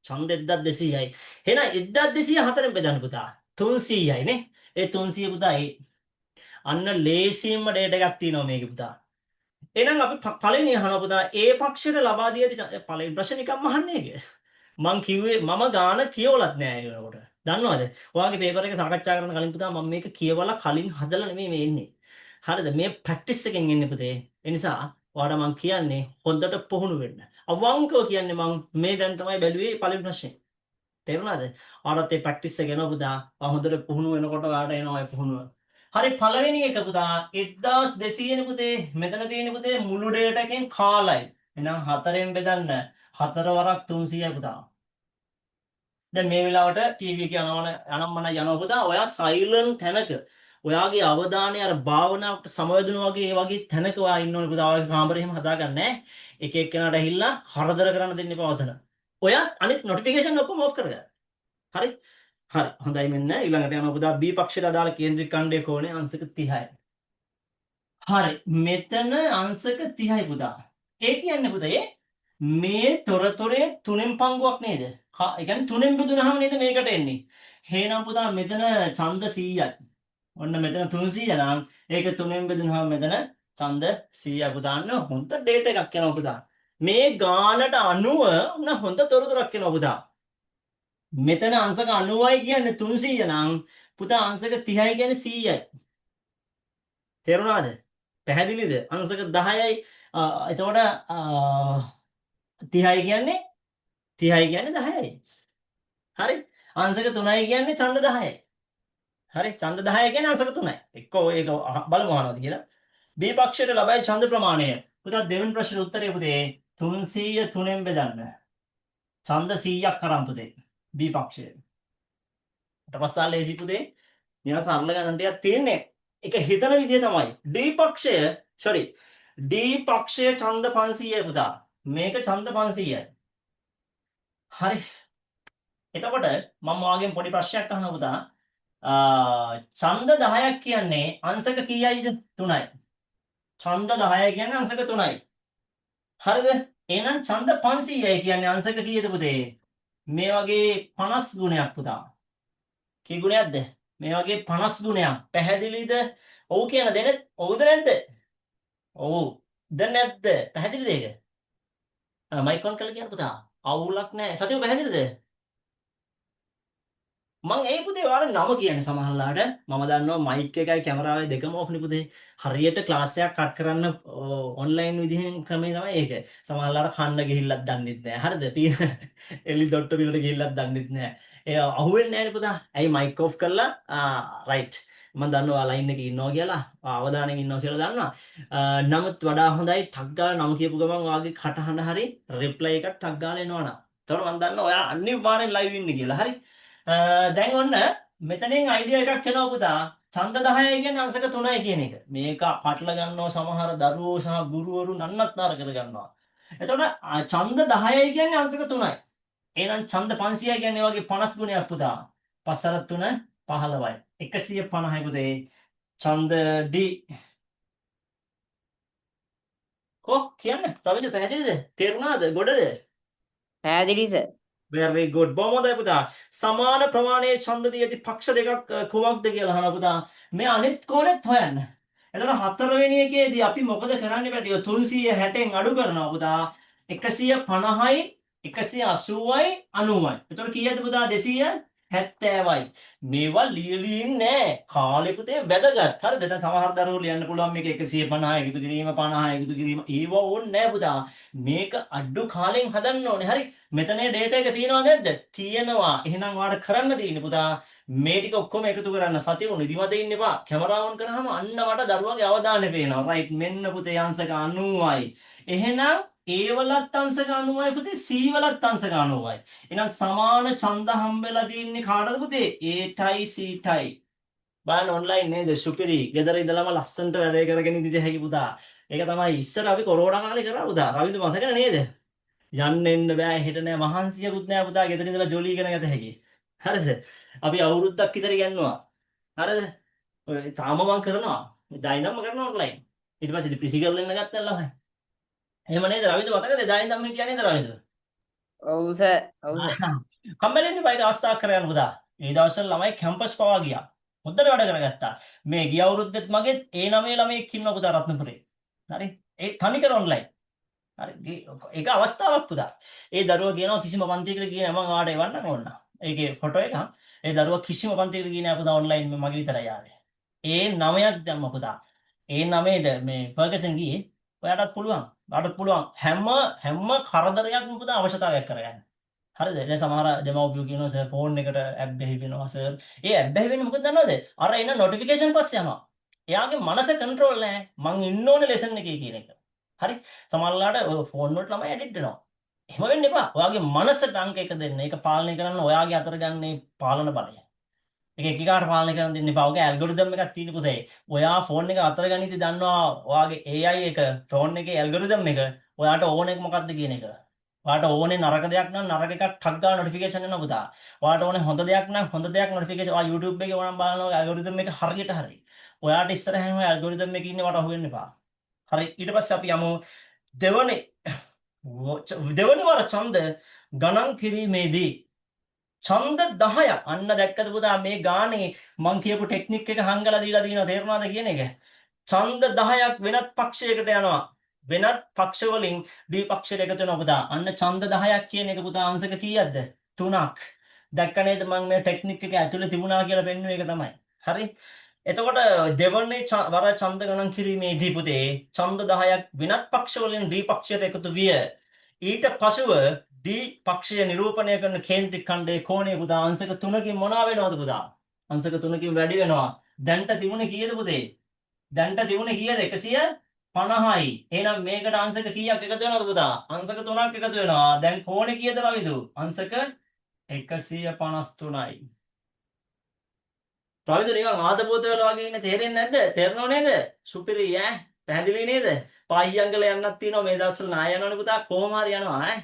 ඡන්ද 1200යි. එහෙනම් 1200 හතරෙන් බෙදන්න පුතා 300යි නේ. ඒ 300 පුතා අන්න ලේසියෙන්ම ඩේටා එකක් තියෙනවා මේකේ පුතා. එහෙනම් අපි පළවෙනි අහනවා පුතා A පක්ෂයට ලබා දී ඇති පළවෙනි ප්‍රශ්න නිකම්ම අහන්නේ ඒක. මං කිව්වේ මම ගාන කියවලත් නෑ ඒකට. දන්නවද? ඔයාගේ පේපර් එක සාකච්ඡා කරන කලින් පුතා මම මේක කියවලා කලින් හදලා නෙමෙයි මේ එන්නේ. හරිද? මේ ප්‍රැක්ටිස් එකෙන් එන්නේ පුතේ. ඒ නිසා ඔයාලා මං කියන්නේ හොඳට පුහුණු වෙන්න. අවංකව කියන්නේ මං මේ දැන් තමයි බැලුවේ පළවෙනි ප්‍රශ්නේ. තේරුණාද? ඔයාලත් ඒ ප්‍රැක්ටිස් එක එනවා පුතා. හොඳට පුහුණු වෙනකොට ඔයාලට එනවා ඒ පුහුණුව. හරි පළවෙනි එක පුතා 1200 නේ පුතේ. මෙතන තියෙන්නේ පුතේ මුළු ඩේටා එකෙන් කාලයි. එහෙනම් 4ෙන් බෙදන්න 4 වරක් 300යි පුතා. දැන් මේ වෙලාවට ටීවී එක යනම්මන යනවා පුතා ඔයා සයිලන්ට් තැනක ඔයාගේ අවධානය අර භාවනාවට සමවැදුණු වගේ ඒ වගේ තැනක ඔයා ඉන්න ඕනේ පුතා ඔයාගේ කාමරේ එහෙම හදාගන්න ඈ එක එක්කෙනාට ඇහිල්ලා කරදර කරන්න දෙන්න එපා වතන ඔයා අනිත් නොටිෆිකේෂන් ඔක්කොම ඔෆ් කරගන්න හරි හොඳයි මෙන්න ඊළඟට යනවා පුතා B පක්ෂයට අදාළ කේන්ද්‍රික ඛණ්ඩයේ කෝණය අංශක 30යි හරි මෙතන අංශක 30යි පුතා ඒ කියන්නේ පුතේ මේ තොරතුරේ 3න් පංගුවක් නේද? ඒ කියන්නේ 3න් බෙදුනහම නේද මේකට එන්නේ. එහෙනම් පුතා මෙතන ඡන්ද 100යි. ඔන්න මෙතන 300 නම් ඒක 3න් බෙදුනහම මෙතන ඡන්ද 100යි පුතාන්න හොඳ ඩේටා එකක් එනවා පුතා. මේ ගානට අනුව උන හොඳ තොරතුරක් එනවා පුතා. මෙතන අංශක 90යි කියන්නේ 300 නම් පුතා අංශක 30යි කියන්නේ 100යි. තේරුණාද? පැහැදිලිද? අංශක 10යි එතකොට 30යි කියන්නේ 10යි. හරි? අංශක 3යි කියන්නේ ඡන්ද 10යි. හරි? ඡන්ද 10 කියන්නේ අංශක 3යි. එක්කෝ ඒක බලමු අහනවාද කියලා. B පක්ෂයට ලබයි ඡන්ද ප්‍රමාණය. පුතා දෙවෙනි ප්‍රශ්නේ උත්තරේ පුතේ 300 3ෙන් බෙදන්න. ඡන්ද 100ක් කරන් පුතේ. B පක්ෂය. ඊට පස්සේ ලේසි පුතේ. මෙයා සරල ගණන් ටිකක් තියෙන්නේ. ඒක හිතන විදිය තමයි. D පක්ෂය ඡන්ද 500යි පුතා. මේක ඡන්ද 500යි. හරි. එතකොට මම ඔයාගෙන් පොඩි ප්‍රශ්නයක් අහනවා පුතා. ඡන්ද 10ක් කියන්නේ අංශක කීයයිද? 3යි. ඡන්ද 10 කියන්නේ අංශක 3යි. හරිද? එහෙනම් ඡන්ද 500යි කියන්නේ අංශක කීයද පුතේ? මේ වගේ 50 ගුණයක් පුතා. කී ගුණයක්ද? මේ වගේ 50 ගුණයක්. පැහැදිලිද? ඔව් කියන දෙන ඔව්ද නැද්ද? ඔව්. දැන් නැද්ද? පැහැදිලිද ඒක? මයික් ඔන් කරලා කියන්න පුතා. අවුලක් නැහැ. සතිය පැහැදිලිද? මං ඒ පුතේ ඔයාලගේ නම කියන්නේ සමහරලාට මම දන්නවා මයික් එකයි කැමරාවයි දෙකම ඔෆ් නේ පුතේ. හරියට ක්ලාස් එකක් කට් කරන්න ඔන්ලයින් විදිහෙන් ක්‍රමය තමයි ඒක. සමහරලාට කන්න ගිහිල්ලත් දන්නෙත් නෑ. හරිද? එලි ඩොට්ට පිළට ගිහිල්ලත් දන්නෙත් නෑ. ඒ අහුවෙන්නේ නෑනේ පුතා. ඇයි මයික් ඔෆ් කරලා රයිට්. මම දන්නවා ලයින් එකේ ඉන්නවා කියලා. අවදානෙන් ඉන්නවා කියලා දන්නවා. නමුත් වඩා හොඳයි ටක් ගාලා නම කියපු ගමන් ඔයාගේ කටහඬ හරි රිප්ලයි එකක් ටක් ගාලා එනවනම්. එතකොට මම දන්නවා ඔයා අනිවාර්යෙන් ලයිව් ඉන්නේ කියලා. හරි. දැන් ඔන්න මෙතනින් අයිඩියා එකක් එනවා පුතා. ඡන්ද 10යි කියන්නේ අංශක 3යි කියන එක. මේක පටල ගන්නවා සමහර දරුවෝ සහ ගුරුවරු නන්නත්තර කර ගන්නවා. එතකොට ඡන්ද 10යි කියන්නේ අංශක 3යි. එහෙනම් ඡන්ද 500යි කියන්නේ වගේ 50 ගුණයක් පුතා. 5 3 15යි. 150යි පුතේ. ඡන්ද D කො කියන්නේ? රවිද පැහැදිලිද? තේරුණාද? ගොඩද? පැහැදිලි සර්. very good. බොහොම හොඳයි පුතා. සමාන ප්‍රමාණයේ ඡන්ද දී ඇති පක්ෂ දෙකක් කුමක්ද කියලා අහනවා පුතා. මේ අනිත් කෝණෙත් හොයන්න. එතකොට හතරවෙනි එකේදී අපි මොකද කරන්නේ පැටියෝ 360න් අඩු කරනවා පුතා. 150යි 180යි 90යි. එතකොට කීයද පුතා 270යි. මේවා ලියලින් නෑ. කාලේ පුතේ වැදගත්. හරිද? දැන් සමහර දරුවෝ ලියන්න පුළුවන් මේක 150 එකතු කිරීම 50 එකතු කිරීම ඒව ඕනේ නෑ පුතා. මේක අඩු කාලෙන් හදන්න ඕනේ. හරි? මෙතන ඩේටා එක තියෙනවද නැද්ද? තියෙනවා. එහෙනම් ඔයාලට කරන්න තියෙන්නේ පුතා මේ ටික ඔක්කොම එකතු කරන්න සතිය නිදිමත ඉන්න එපා. කැමරාව ඔන් කරාම අන්න මට දරුවාගේ අවධානය පේනවා. රයිට් මෙන්න පුතේ අංශක 90යි. එහෙනම් A වලත් අංශක 90යි පුතේ C වලත් අංශක 90යි. එහෙනම් සමාන ඡන්ද හම්බෙලා තින්නේ කාටද පුතේ? A ටයි C ටයි. බලන්න ඔන්ලයින් නේද? සුපිරි. ගෙදර ඉඳලම ලස්සනට වැඩේ කරගෙන ඉඳී හැකි පුතා. ඒක තමයි ඉස්සර අපි කොරෝනා කාලේ කරා පුතා. රවින්ද මතකද නේද? යන්න එන්න බෑ හෙට නෑ මහන්සියකුත් නෑ පුතා ගෙදර ඉඳලා ජොලි ඉගෙන ගත හැකි. හරිද? අපි අවුරුද්දක් විතර යන්නවා. හරිද? ඔය තාම මම කරනවා. දයිනම්ම කරනවා ඔන්ලයින්. ඊට පස්සේ ඉතින් ෆිසිකල් වෙන්න ගත්තා ළමයි. එහෙම නේද රවිද මතකද දයිනම් කියන්නේ නේද රවිද? ඔව් සර්. ඔව් සර්. කම්මැලින්නේ බයික අවස්ථාවක් කරගන්න පුතා. ඒ දවස්වල ළමයි කැම්පස් පවා ගියා. හොඳට වැඩ කරගත්තා. මේ ගිය අවුරුද්දෙත් මගෙත් A9 ළමයෙක් ඉන්නවා පුතා රත්නපුරේ. හරි? ඒ තනිකර ඔන්ලයින්. හරි ඒක අවස්ථාවක් පුතා. ඒ දරුවා කියනවා කිසිම පන්තියකට ගියේ නැහැ මම ආවට එවන්න ඕන. ඒකේ ෆොටෝ එක. ඒ දරුවා කිසිම පන්තියකට ගියේ නැහැ පුතා ඔන්ලයින් මගේ විතරයි ආවේ. ඒ 9ක් දැම්ම පුතා. ඒ 9ට මේ ෆර්ගසන් ගියේ. ඔයාටත් පුළුවන්. ඔයාටත් පුළුවන් හැම කරදරයක්ම පුතා අවශ්‍යතාවයක් කරගන්න. හරිද? දැන් සමහර දෙමව්පියෝ කියනවා සර් ෆෝන් එකට ඇප් බැහි වෙනවා සර්. ඒ ඇප් බැහි වෙන්නේ මොකද දන්නවද? අර එන නොටිෆිකේෂන් පස්සේ යනවා. එයාගේ මනස කන්ට්‍රෝල් නැහැ. මං ඉන්න ඕනේ ලෙසන් එකේ කියන එක. හරි සමහරලාට ඔය ෆෝන් වලට ළමයි ඇඩික්ට් වෙනවා. එහෙම වෙන්න එපා. ඔයාගේ මනසට අංක එක දෙන්න. ඒක පාලනය කරන්න ඔයාගේ අතර ගන්නේ පාලන බලය. ඒක එකකාට පාලනය කරන්න දෙන්න එපා. ඔගේ ඇල්ගොරිතම් එකක් තියෙන පුතේ. ඔයා ෆෝන් එක අතර ගනිද්දි දන්නවා ඔයාගේ AI එක ෆෝන් එකේ ඇල්ගොරිතම් එක ඔයාට ඕන එක මොකක්ද කියන එක. ඔයාට ඕනේ නරක දෙයක් නම් නරක එකක් ටක් ගාලා නොටිෆිකේෂන් එනවා පුතා. ඔයාට ඕනේ හොඳ දෙයක් නම් හොඳ දෙයක් නොටිෆිකේෂන් ඔයා YouTube එකේ ඕනම් බලනවා ඇල්ගොරිතම් එක හරියට හරි. ඔයාට ඉස්සරහින් ඔය ඇල්ගොරිතම් එකේ ඉන්නේ වට අහුවෙන්න එපා. හරි ඊට පස්සේ අපි යමු දෙවනි වර ඡන්ද ගණන් කිරීමේදී ඡන්ද 10ක් අන්න දැක්කද පුතා මේ ගානේ මං කියපු ටෙක්නික් එක හංගලා දීලා තියෙනවා තේරුණාද කියන එක ඡන්ද 10ක් වෙනත් පක්ෂයකට යනවා වෙනත් පක්ෂ වලින් ද්විපක්ෂයට එකතු වෙනවා පුතා අන්න ඡන්ද 10ක් කියන එක පුතා අංශක කීයක්ද 3ක් දැක්ක නේද මං මේ ටෙක්නික් එක ඇතුලේ තිබුණා කියලා පෙන්වුවේ ඒක තමයි හරි එතකොට දෙවන්නේ වර ඡන්ද ගණන් කිරීමේදී පුතේ ඡන්ද 10ක් වෙනත් පක්ෂ වලින් ද්විපක්ෂයට එකතු විය. ඊට පසුව ද්විපක්ෂය නිරූපණය කරන කේන්ද්‍රික ඛණ්ඩයේ කෝණය පුතා අංශක 3කින් මොනවා වෙනවද පුතා? අංශක 3කින් වැඩි වෙනවා. දැන්ට තිබුණේ කීයද පුතේ? දැන්ට තිබුණේ කීයද? 150යි. එහෙනම් මේකට අංශක කීයක් එකතු වෙනවද පුතා? අංශක 3ක් එකතු වෙනවා. දැන් කෝණේ කීයද රවිදු? අංශක 153යි. රවිදු නිකන් ආදපෝත වෙලා වගේ ඉන්නේ තේරෙන්නේ නැද්ද? තේරෙනව නේද? සුපිරි ඈ. පැහැදිලි නේද? පාහියංගල යන්නත් තියෙනවා මේ දවස්වල නාය යනවනේ පුතා කොහොම හරි යනවා ඈ.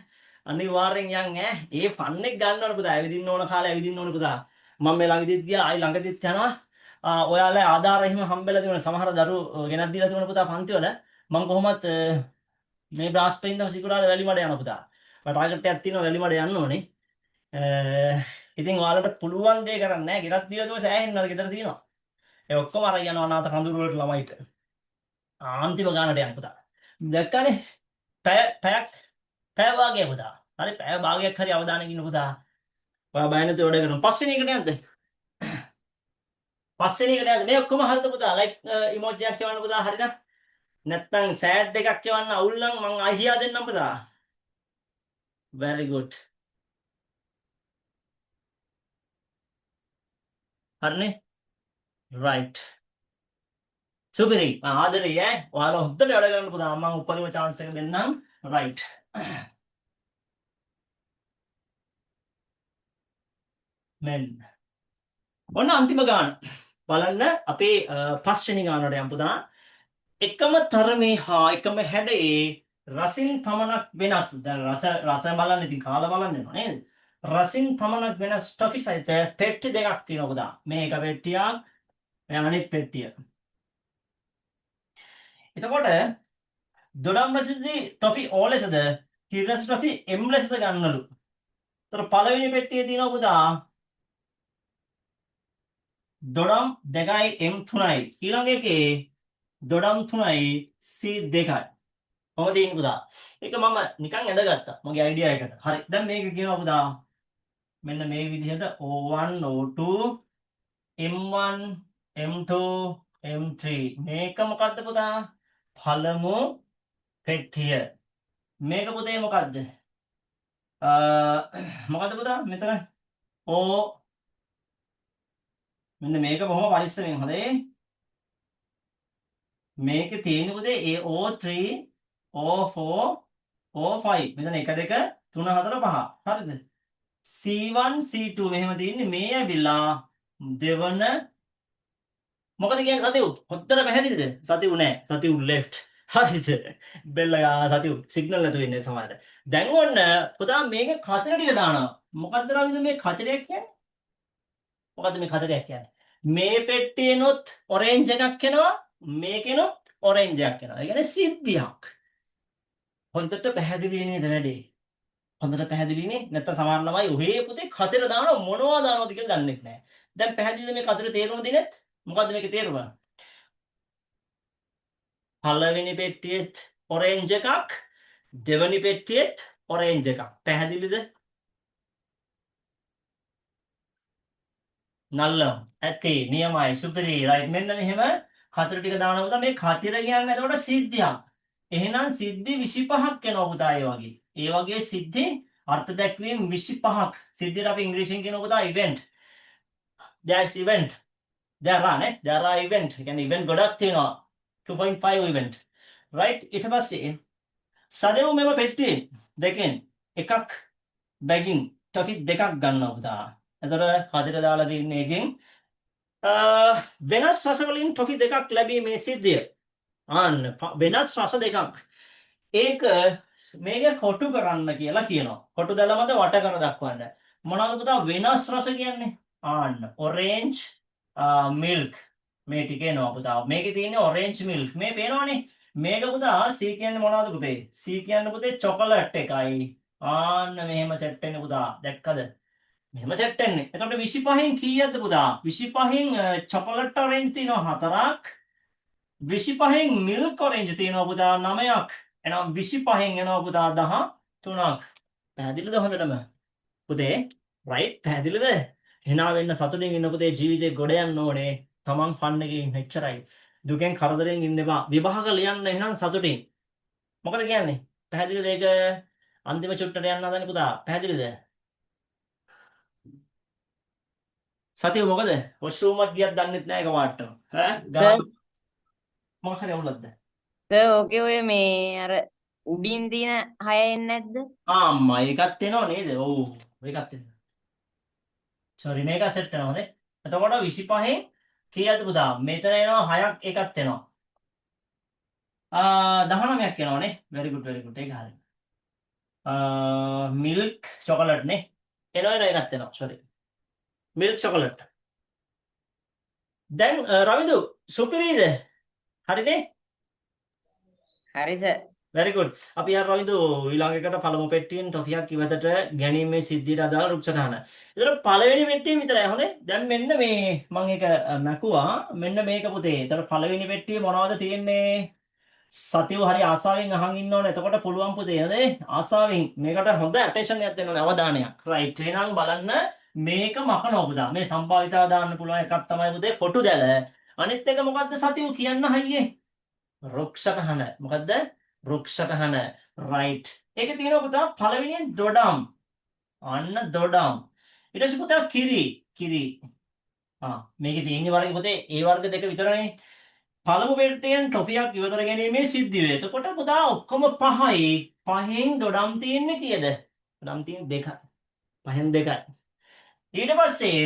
අනිවාර්යෙන් යන් ඈ. ඒ ෆන් එක ගන්න ඕනේ පුතා. ඇවිදින්න ඕන කාලේ ඇවිදින්න ඕනේ පුතා. මම මේ ළඟදිත් ගියා. ආයි ළඟදිත් යනවා. ඔයාලා ආධාර එහෙම හම්බෙලා තිබුණ සමහර දරුවෝ ගෙනත් දීලා තිබුණ පුතා පන්තිවල මම කොහොමත් මේ බ්‍රාස්පෙයින් සිකුරාදා වැලිමඩ යනවා පුතා. මට ටාගට් එකක් තියෙනවා වැලිමඩ යන්න ඕනේ. ඉතින් ඔයාලට පුළුවන් දේ කරන්න නෑ. ගෙනත් දීලා දුව සෑහෙන්න අර ගෙදර තියෙනවා. ඒ ඔක්කොම අරන් යනවා අනාථ කඳුරු වලට ළමයිට. අන්තිම ගානට යන්න පුතා. දැක්කනේ? පැය භාගයක් පුතා. හරි පැය භාගයක් හරි අවධානයෙන් ඉන්න පුතා. ඔයා බය නැතුව වැඩ කරමු. පස්වෙනි එකට යන්න. පස්වෙනි එකට යන්න. මේ ඔක්කොම හරිද පුතා? ලයික් ඉමෝජි එකක් එවන්න පුතා. හරිද? නැත්තම් සෑඩ් එකක් එවන්න අවුල් නම් මං අයියා දෙන්නම් පුතා. very good. හරිනේ? right. සුපිරි. ආදරේ ඈ. ඔයාලා හොද්දට වැඩ කරන්න පුතා. මම උපරිම chance එක දෙන්නම්. right. මෙන්න. ඔන්න අන්තිම ගාන. බලන්න අපේ පස්වෙනි ගානට යමු පුතා. එකම තරමේ හා එකම හැඩයේ රසින් පමණක් වෙනස්. දැන් රස බලන්න ඉතින් කාලා බලන්න වෙනවා නේද? රසින් පමණක් වෙනස් ටොෆි සහිත පෙට්ටි දෙකක් තියෙනවා පුතා. මේක පෙට්ටියක්, මේ අනිත් පෙට්ටිය. එතකොට දොඩම් රසදී ටොෆි O ලෙසද, කිරස් ටොෆි M ලෙසද ගන්නලු. ඒතර පළවෙනි පෙට්ටියේ තියෙනවා පුතා දොඩම් 2යි M 3යි. ඊළඟ එකේ දොඩම් 3යි C 2යි. කොහොමද ඉන්නේ පුතා? ඒක මම නිකන් ඇඳගත්තා. මගේ අයිඩියා එකට. හරි. දැන් මේක කියනවා පුතා මෙන්න මේ විදිහට O1 O2 M1 M2 M3. මේක මොකද්ද පුතා? පළමු පෙට්ටිය. මේක පුතේ මොකද්ද? මොකද්ද පුතා? මෙතන O මෙන්න මේක බොහොම පරිස්සමෙන් හොඳේ. මේකේ තියෙන පුතේ O3 O4 O5 මෙතන 1 2 3 4 5 හරිද? C1 C2 මෙහෙම තියෙන්නේ මේ ඇවිල්ලා දෙවන මොකද කියන්නේ සතියු? හොද්දට පැහැදිලිද? සතියු නෑ. සතියු left. හරිද? බෙල්ල සතියු සිග්නල් නැතුව ඉන්නේ සමහරට. දැන් ඔන්න පුතා මේක කතර ටික දානවා. මොකද්ද රවින්ද මේ කතරයක් කියන්නේ? මොකද්ද මේ කතරයක් කියන්නේ? මේ පෙට්ටියනොත් ඔරෙන්ජ් එකක් එනවා. මේකෙනොත් ඔරෙන්ජ් එකක් එනවා. ඒ කියන්නේ සිද්ධියක්. හොඳට පැහැදිලි නේද වැඩේ? හොඳට පැහැදිලිනේ? නැත්නම් සමහර ළමයි ඔහේ පුතේ කතර දානවා මොනවා දානවද කියලා දන්නේ නැහැ. දැන් පැහැදිලිද මේ කතර තේරුම දෙනෙත්? මොකද්ද මේකේ තේරුම? පළවෙනි පෙට්ටියෙත් ඔරෙන්ජ් එකක්, දෙවෙනි පෙට්ටියෙත් ඔරෙන්ජ් එකක්. පැහැදිලිද? නල්ලම් ඇත්තේ නියමයි සුපිරි රයිට් මෙන්න මෙහෙම කතර ටික දානවා පුතා මේ කතර කියන්නේ එතකොට සිද්ධියක්. එහෙනම් සිද්ධි 25ක් එනවා පුතා ඒ වගේ. ඒ වගේ සිද්ධි අර්ථ දැක්වීම 25ක්. සිද්ධියට අපි ඉංග්‍රීසියෙන් කියනවා පුතා event. there's event. there are event. කියන්නේ event ගොඩක් තියෙනවා. 2.5 event. right ඊට පස්සේ සදෙව් මෙම පෙට්ටියෙන් දෙකෙන් එකක් බැගින් ටොෆි දෙකක් ගන්නවා පුතා. එතකොට කතර දාලා තින්නේ එකෙන් වෙනස් රස වලින් ටොෆි දෙකක් ලැබීමේ සිද්ධිය. අන්න වෙනස් රස දෙකක්. ඒක මේක කොටු කරන්න කියලා කියනවා. කොටු දැලමද වට කර දක්වන්න. මොනවද පුතා වෙනස් රස කියන්නේ? අන්න orange milk මේ ටික එනවා පුතා. මේකේ තියෙන්නේ orange milk. මේ පේනවනේ. මේක පුතා C කියන්නේ මොනවද පුතේ? C කියන්නේ පුතේ chocolate එකයි. අන්න මෙහෙම සෙට් වෙන්නේ පුතා. දැක්කද? මෙහෙම සෙට් වෙන්නේ. එතකොට 25න් කීයක්ද පුතා? 25න් chocolate orange තියෙනවා 4ක්. 25න් milk orange තියෙනවා පුතා 9ක්. එහෙනම් 25න් එනවා පුතා 13ක්. පැහැදිලිද හොඳටම? පුතේ right පැහැදිලිද? hina වෙන්න සතුටින් ඉන්න පුතේ ජීවිතේ ගොඩ යන්න ඕනේ. තමන් ෆන් එකේ ඉන්න එච්චරයි. දුකෙන් කරදරෙන් ඉන්න එපා. විභාග ලියන්න එහෙනම් සතුටින්. මොකද කියන්නේ? පැහැදිලිද ඒක? අන්තිම චුට්ටට යන්න හදන්නේ පුතා. පැහැදිලිද? සතිය මොකද? වොෂ්රූම් එකක් ගියක් දන්නෙත් නැහැ කමාට්ටම. සර් මොකක් හරි අවුලක්ද? සර් ඕකේ ඔය මේ අර උඩින් තියෙන 6 එන්නේ නැද්ද? අම්මා ඒකත් එනවා නේද? ඔව් ඒකත් එනවා. sorry මේක සෙට් වෙනවා නේ. එතකොට 25න් කීයද පුතා? මෙතන එනවා 6ක් එකත් එනවා. 19ක් එනවා නේ. very good ඒක හරියි. milk chocolate නේ. එනවා එකත් එනවා. sorry. milk chocolate. දැන් රවිදු සුපිරිද? හරිනේ? හරි සර්. very good. අපි අර රවිදු ඊළඟ එකට පළමු පෙට්ටියෙන් ටොෆියක් ඉවතට ගැනීමේ සිද්ධියට අදාළ රුක්සටහන. ඒතර පළවෙනි පෙට්ටිය විතරයි හොඳේ. දැන් මෙන්න මේ මම ඒක මැකුවා. මෙන්න මේක පුතේ. ඒතර පළවෙනි පෙට්ටියේ මොනවද තියෙන්නේ? සතිය හරි ආසාවෙන් අහන් ඉන්න ඕනේ. එතකොට පුළුවන් පුතේ නේද? ආසාවෙන් මේකට හොඳ ඇටෙන්ෂන් එකක් දෙන්න ඕනේ අවධානයක්. රයිට්. එහෙනම් බලන්න මේක මකනවා පුතා. මේ සම්භාවිතාව දාන්න පුළුවන් එකක් තමයි පුතේ කොටු දැල. අනිත් එක මොකද්ද සතිය කියන්න හයියේ? රුක්ෂකහන. මොකද්ද? රුක්ෂකහන. රයිට්. ඒකේ තියෙනවා පුතා පළවෙනියෙන් දොඩම්. අන්න දොඩම්. ඊට පස්සේ පුතා කිරි. මේකේ තියෙන වර්ග පුතේ ඒ වර්ග දෙක විතරනේ. පළමු පෙට්ටියෙන් ටොපියක් ඉවතර ගැනීමේ සිද්ධිය. එතකොට පුතා ඔක්කොම පහයි. පහෙන් දොඩම් තියෙන්නේ කීයද? දොඩම් තියෙන්නේ දෙකයි. පහෙන් දෙකයි. ඊට පස්සේ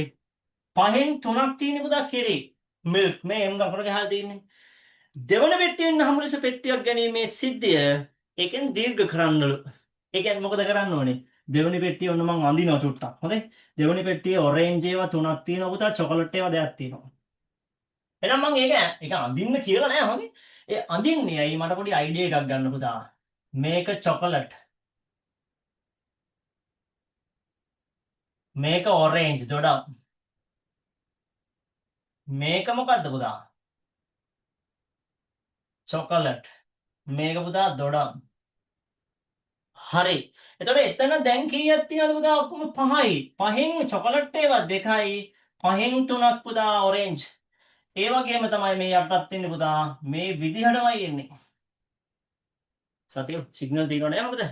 පහෙන් තුනක් තියෙන්නේ පුතා කිරි. මිල්ක් මේ එම් ගකට ගහලා තියෙන්නේ. දෙවන පෙට්ටියෙන් හමුලෙස පෙට්ටියක් ගැනීමේ සිද්ධිය ඒකෙන් දීර්ඝ කරන්නලු. ඒ කියන්නේ මොකද කරන්න ඕනේ? දෙවනි පෙට්ටිය ඔන්න මං අඳිනවා චුට්ටක්. හොඳේ. දෙවනි පෙට්ටියේ ඔරෙන්ජ් ඒවා තුනක් තියෙනවා පුතා චොකලට් ඒවා දෙකක් තියෙනවා. එහෙනම් මම ඒක අඳින්න කියලා නෑ හොඳේ. ඒ අඳින්නේ ඇයි මට පොඩි අයිඩියා එකක් ගන්න පුතා. මේක චොකලට්. මේක ඔරෙන්ජ් දොඩම්. මේක මොකද්ද පුතා? චොකලට්. මේක පුතා දොඩම්. හරි. එතකොට එතන දැන් කීයක් තියෙනවද පුතා? ඔක්කොම පහයි. පහෙන් චොකලට් ඒවා දෙකයි. පහෙන් තුනක් පුතා ඔරෙන්ජ්. ඒ වගේම තමයි මේ යටත් තියෙන්නේ පුතා මේ විදිහටමයි එන්නේ. සතිය සිග්නල් තියෙනව නේද මොකද?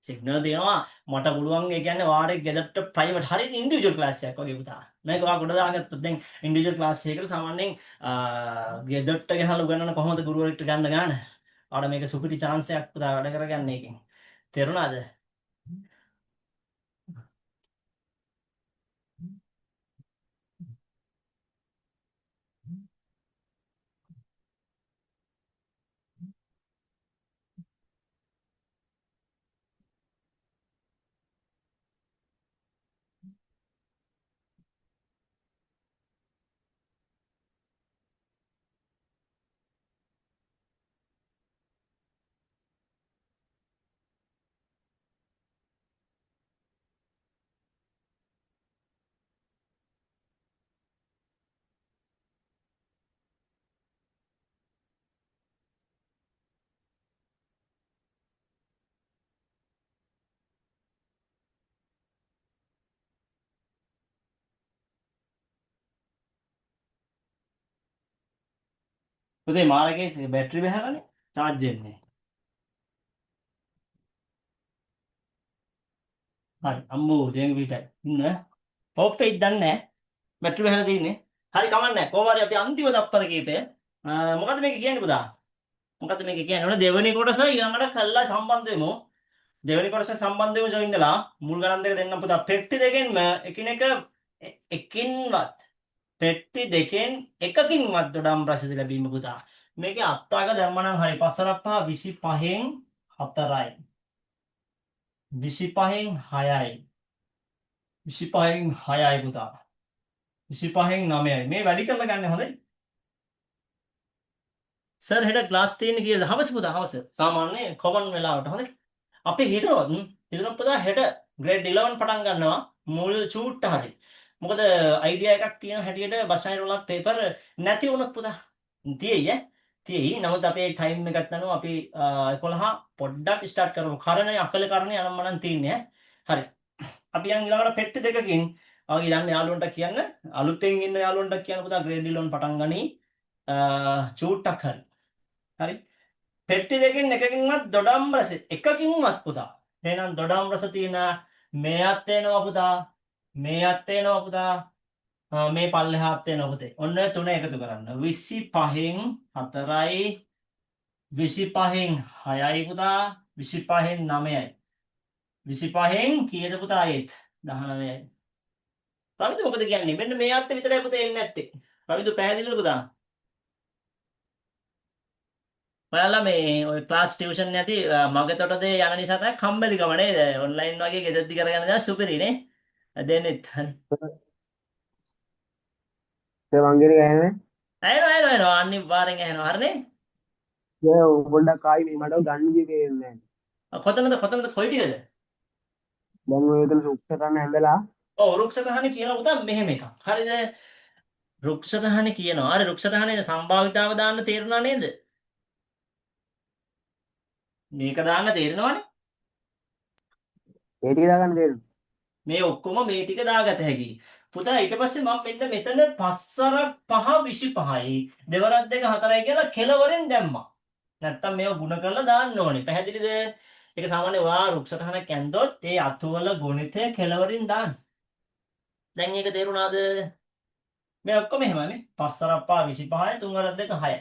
සිග්නල් තියෙනවා මට පුළුවන් ඒ කියන්නේ වාරේ ගෙදරට ප්‍රයිවට් හරියට ඉන්ඩිවිජුවල් ක්ලාස් එකක් වගේ පුතා. මේක ඔයා ගොඩ දාගත්තොත් දැන් ඉන්ඩිවිජුවල් ක්ලාස් එකකට සාමාන්‍යයෙන් ගෙදරට ගහලා උගන්නන කොහොමද ගුරුවරයෙක්ට ගන්න ගාන? ආඩ මේක සුපිරි chance එකක් පුතා වැඩ කරගන්න එකෙන්. තේරුණාද? පුතේ මාරකේ බැටරි බහලානේ charge වෙන්නේ. හරි අම්මෝ දෙංග පිටයි. ඉන්න. ඔප්පේ ඉදන්නේ නැහැ. බැටරි බහලා තියෙන්නේ. හරි කමන්නේ නැහැ. කොහොම හරි අපි අන්තිම තප්පර කීපය. මොකද්ද මේක කියන්නේ පුතා? මොකද්ද මේක කියන්නේ? ඔන්න දෙවෙනි කොටස ඊළඟට කළා සම්බන්ධ වෙමු. දෙවෙනි කොටස සම්බන්ධ වෙමු ජොයින් වෙලා මුල් ගණන් දෙක දෙන්නම් පුතා. පෙට්ටි දෙකෙන්ම එකිනෙක එකින්වත් පෙට්ටි දෙකෙන් එකකින්වත් දොඩම් රසද ලැබීම පුතා. මේකේ අත්තාක ධර්ම නම් හරි 5 25න් 4යි. 25න් 6යි. 25න් 6යි පුතා. 25න් 9යි. මේ වැඩි කරලා ගන්න හොඳයි. සර් හෙට ක්ලාස් තියෙන කීයද? හවස පුතා හවස. සාමාන්‍ය කොමන් වෙලාවට හොඳයි. අපි හිතනවා පුතා හෙට ග්‍රේඩ් 11 පටන් ගන්නවා මුල් චූට්ට හරි. මොකද අයිඩියා එකක් තියෙන හැටියට බස්නයි රෝලක් පේපර් නැති වුණොත් පුතා තියෙයි ඈ. තියෙයි. නමුත් අපේ ටයිම් එකත් අනුව අපි 11 පොඩ්ඩක් ස්ටාර්ට් කරමු. කරණේ අකල කරණේ අනම්මනම් තියෙන්නේ ඈ. හරි. අපි යන් ඊළඟට පෙට්ටි දෙකකින් ආගේ යන්න යාළුවන්ට කියන්න අලුතෙන් ඉන්න යාළුවන්ට කියන්න පුතා ග්‍රේඩ් 11 පටන් ගනි චූට්ටක් හරි. හරි. පෙට්ටි දෙකෙන් එකකින්වත් දොඩම් රස එකකින්වත් පුතා. එහෙනම් දොඩම් රස තියෙන මේත් එනවා පුතා. මේත් එනවා පුතා. මේ පල්ලෙහාත් එනවා පුතේ. ඔන්න තුන එකතු කරන්න. 25න් 4යි 25න් 6යි පුතා. 25න් 9යි. 25න් කීයද පුතා ඒත් 19යි. රවිදු මොකද කියන්නේ? මෙන්න මේ අත්ත විතරයි පුතේ එන්නේ නැත්තේ. රවිදු පැහැදිලිද පුතා? ඔයාලා මේ ඔය ක්ලාස් ටියුෂන් නැති මගතොටද යන නිසා තමයි කම්මැලිකම නේද? ඔන්ලයින් වගේ ගෙදරදි කරගන්න දා සුපිරිනේ. දෙන්නෙත් හරි. ඒ වංගෙට ගෑනේ. ඇහෙනවා අනිවාර්යෙන් ඇහෙනවා හරිනේ. ඒ පොඩ්ඩක් ආයි මේ මට ගන්න දෙන්නේ නැහැ. කොතනද කොයි ටිකද? දැන් ඔය එතන සුක්ෂරන්න ඇඳලා ඔව් රුක්ෂකහණි කියනවා පුතා මෙහෙම එකක්. හරිද? රුක්ෂකහණි කියනවා. අර රුක්ෂකහණි සම්භාවිතාව දාන්න තේරුණා නේද? මේක දාන්න තේරෙනවනේ. ඒ ටික දාගන්න තේරෙනවා. මේ ඔක්කොම මේ ටික දාගත හැකියි. පුතා ඊට පස්සේ මම මෙන්න මෙතන 5 5 25යි දෙවරක් 2 4යි කියලා කෙලවරෙන් දැම්මා. නැත්තම් මේව ಗುಣ කරලා දාන්න ඕනේ. පැහැදිලිද? ඒක සාමාන්‍ය ඔයා රුක්සටහනක් ඇන්දොත් ඒ අතුවල ගුණිතය කෙලවරින් දාන්න. දැන් ඒක තේරුණාද? මේ ඔක්කොම එහෙමනේ. 5 25යි 3 2 6යි.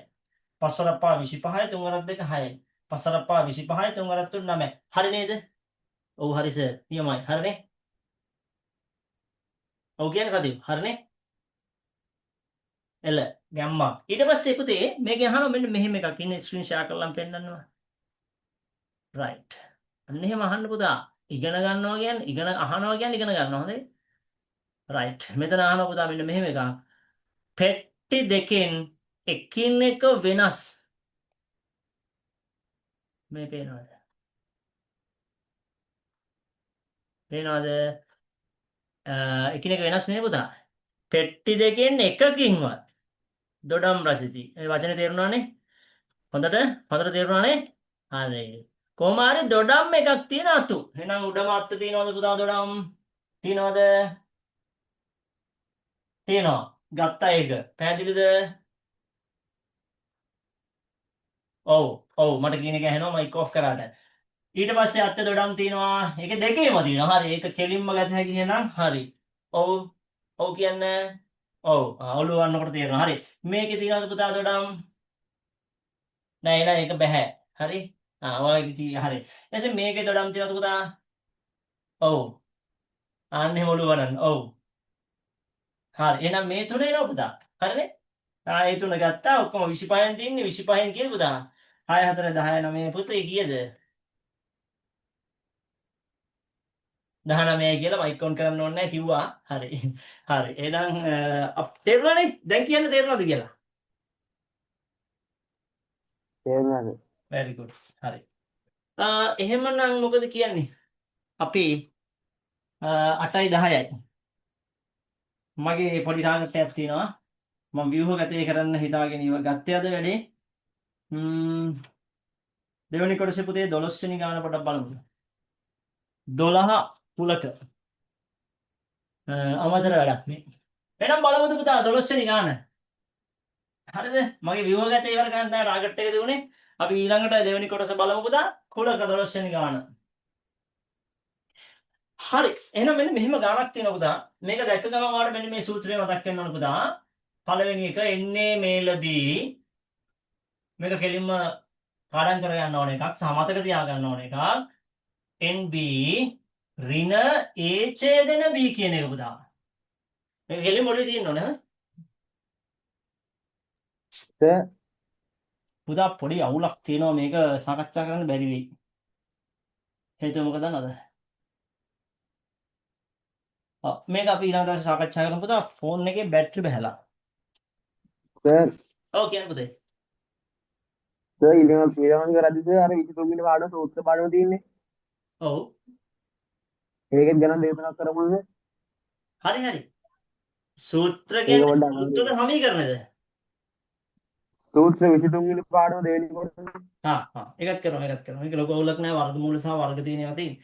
5 25යි 3 2 6යි. 5 25යි 3 3 9යි. හරි නේද? ඔව් හරි සර්. නියමයි. හරිනේ? ඔව් කියන්නේ සතිය. හරිනේ? එල ගැම්මා. ඊට පස්සේ පුතේ මේකෙන් අහනවා මෙන්න මෙහෙම එකක් ඉන්නේ ස්ක්‍රීන් ෂෙයා කරලා පෙන්නන්නවා. රයිට්. අන්න එහෙම අහන්න පුතා. ඉගෙන ගන්නවා කියන්නේ ඉගෙන අහනවා කියන්නේ ඉගෙන ගන්නවා හොඳේ. රයිට්. මෙතන අහනවා පුතා මෙන්න මෙහෙම එකක්. පෙට්ටි දෙකෙන් එකිනෙක වෙනස්. මේ පේනවද? පේනවද? එකිනෙක වෙනස් නේ පුතා. පෙට්ටි දෙකෙන් එකකින්වත් දොඩම් රසිති. මේ වචනේ තේරුණානේ? හොඳට තේරුණානේ? හරි. කොහොම හරි දොඩම් එකක් තියෙන අතු. එහෙනම් උඩම අත්ත තියෙනවද පුතා දොඩම්? තියෙනවද? තියෙනවා. ගත්තා ඒක. පැහැදිලිද? ඔව් මට කියන එක ඇහෙනවා මයික් ඔෆ් කරාට. ඊට පස්සේ අත්ත දොඩම් තියෙනවා. ඒක දෙකේම තියෙනවා. හරි. ඒක කෙලින්ම ගත හැකි එහෙනම් හරි. ඔව් කියන්නේ ඔව් ඔළුව වන්නකොට තේරෙනවා. හරි. මේකේ තියෙනවද පුතා දොඩම්? නෑ ඒක බෑ. හරි. ඔයගේ හරි. එසේ මේකේ දොඩම් තියෙනවද පුතා? ඔව්. අන්න එහෙම ඔළුව වරන්න. ඔව්. හරි. එහෙනම් මේ තුන එනවා පුතා. හරිනේ? ඒ තුන ගත්තා. ඔක්කොම 25න් තින්නේ 25න් කීයද පුතා? 6 4 10 9 පුතේ කීයද? 19 කියලා මයික් ඔන් කරන්න ඕනේ නැහැ කිව්වා. හරි. හරි. එහෙනම් තේරුණානේ? දැන් කියන්න තේරුණාද කියලා? තේරුණාද? very good. හරි. එහෙමනම් මොකද කියන්නේ? අපි 8යි 10යි. මගේ පොඩි ටාගට් එකක් තියෙනවා. මම ව්‍යුහගතය කරන්න හිතාගෙන ඉව ගත්තේ අද වැඩේ. දෙවෙනි කොටසේ පුතේ 12 වෙනි ගාන පොඩ්ඩක් බලමු. 12 පුලක. අමතර වැඩක් මේ. එහෙනම් බලමුද පුතා 12 වෙනි ගාන. හරිද? මගේ ව්‍යුහගතය ඉවර කරන්න තමයි ටාගට් එක දුන්නේ. අපි ඊළඟට දෙවෙනි කොටස බලමු පුතා. කුලක 12 වෙනි ගාන. හරි. එහෙනම් මෙන්න මෙහෙම ගානක් තියෙනවා පුතා. මේක දැක්ක ගමන් ඔයාලට මෙන්න මේ සූත්‍රය මතක් වෙන්න ඕන පුතා. පළවෙනි එක එන්නේ මේල B. මේක කෙලින්ම පාඩම් කර ගන්න ඕන එකක්. සහ මතක තියා ගන්න ඕන එකක්. NB ඍණ A ඡේදන B කියන එක පුතා. මේක කෙලින්ම ඔළුවේ තියෙන්න ඕනේ හරි. සර් පුතා පොඩි අවුලක් තියෙනවා මේක සාකච්ඡා කරන්න බැරි වෙයි. හේතුව මොකද දන්නවද? මේක අපි ඊළඟ දවසේ සාකච්ඡා කරමු පුතා. ෆෝන් එකේ බැටරි බහැලා. සර් ඔව් කියන්න පුතේ. සර් ඊළඟ කරද්දී සර් අර 23 වෙනි පාඩම සූත්‍ර පාඩම තියෙන්නේ. ඔව්. ඒකෙන් ගණන් දෙකක් කරමුද? හරි. සූත්‍ර ඒක කියන්නේ පොඩ්ඩක් සූත්‍රද සමීකරණද? සූත්‍ර 23 වෙනි පාඩම දෙවෙනි කොටස. ඒකත් කරමු. මේක ලොකු අවුලක් නෑ. වර්ගමූල සහ වර්ග තියෙන ඒවා තියෙන්නේ.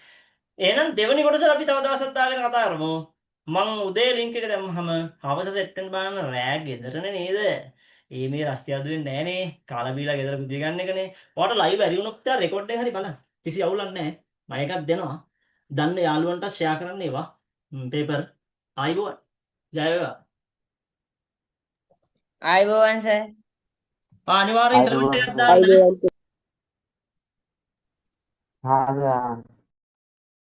එහෙනම් දෙවෙනි කොටස අපි තව දවසක් දාගෙන කතා කරමු. මං උදේ ලින්ක් එක දැම්මහම හවස සෙට් වෙන බලන්න රෑ ගෙදරනේ නේද? මේ රස්තිය අඩු වෙන්නේ නෑනේ. කාලා බීලා ගෙදර බුදිය ගන්න එකනේ. ඔයාලට ලයිව් ඇරි වුණොත් තා රෙකෝඩ් එක හරි බලන්න. කිසි අවුලක් නෑ. මම එකක් දෙනවා. දන්න යාළුවන්ට ෂෙයා කරන්න ඒවා. පේපර් ආයිබෝවන්. ජය වේවා. ආයුබෝවන් සර්. අනිවාර්යෙන් කමෙන්ට් එකක් දාන්න. හා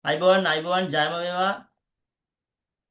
ආයිබෝවන් ජයම වේවා.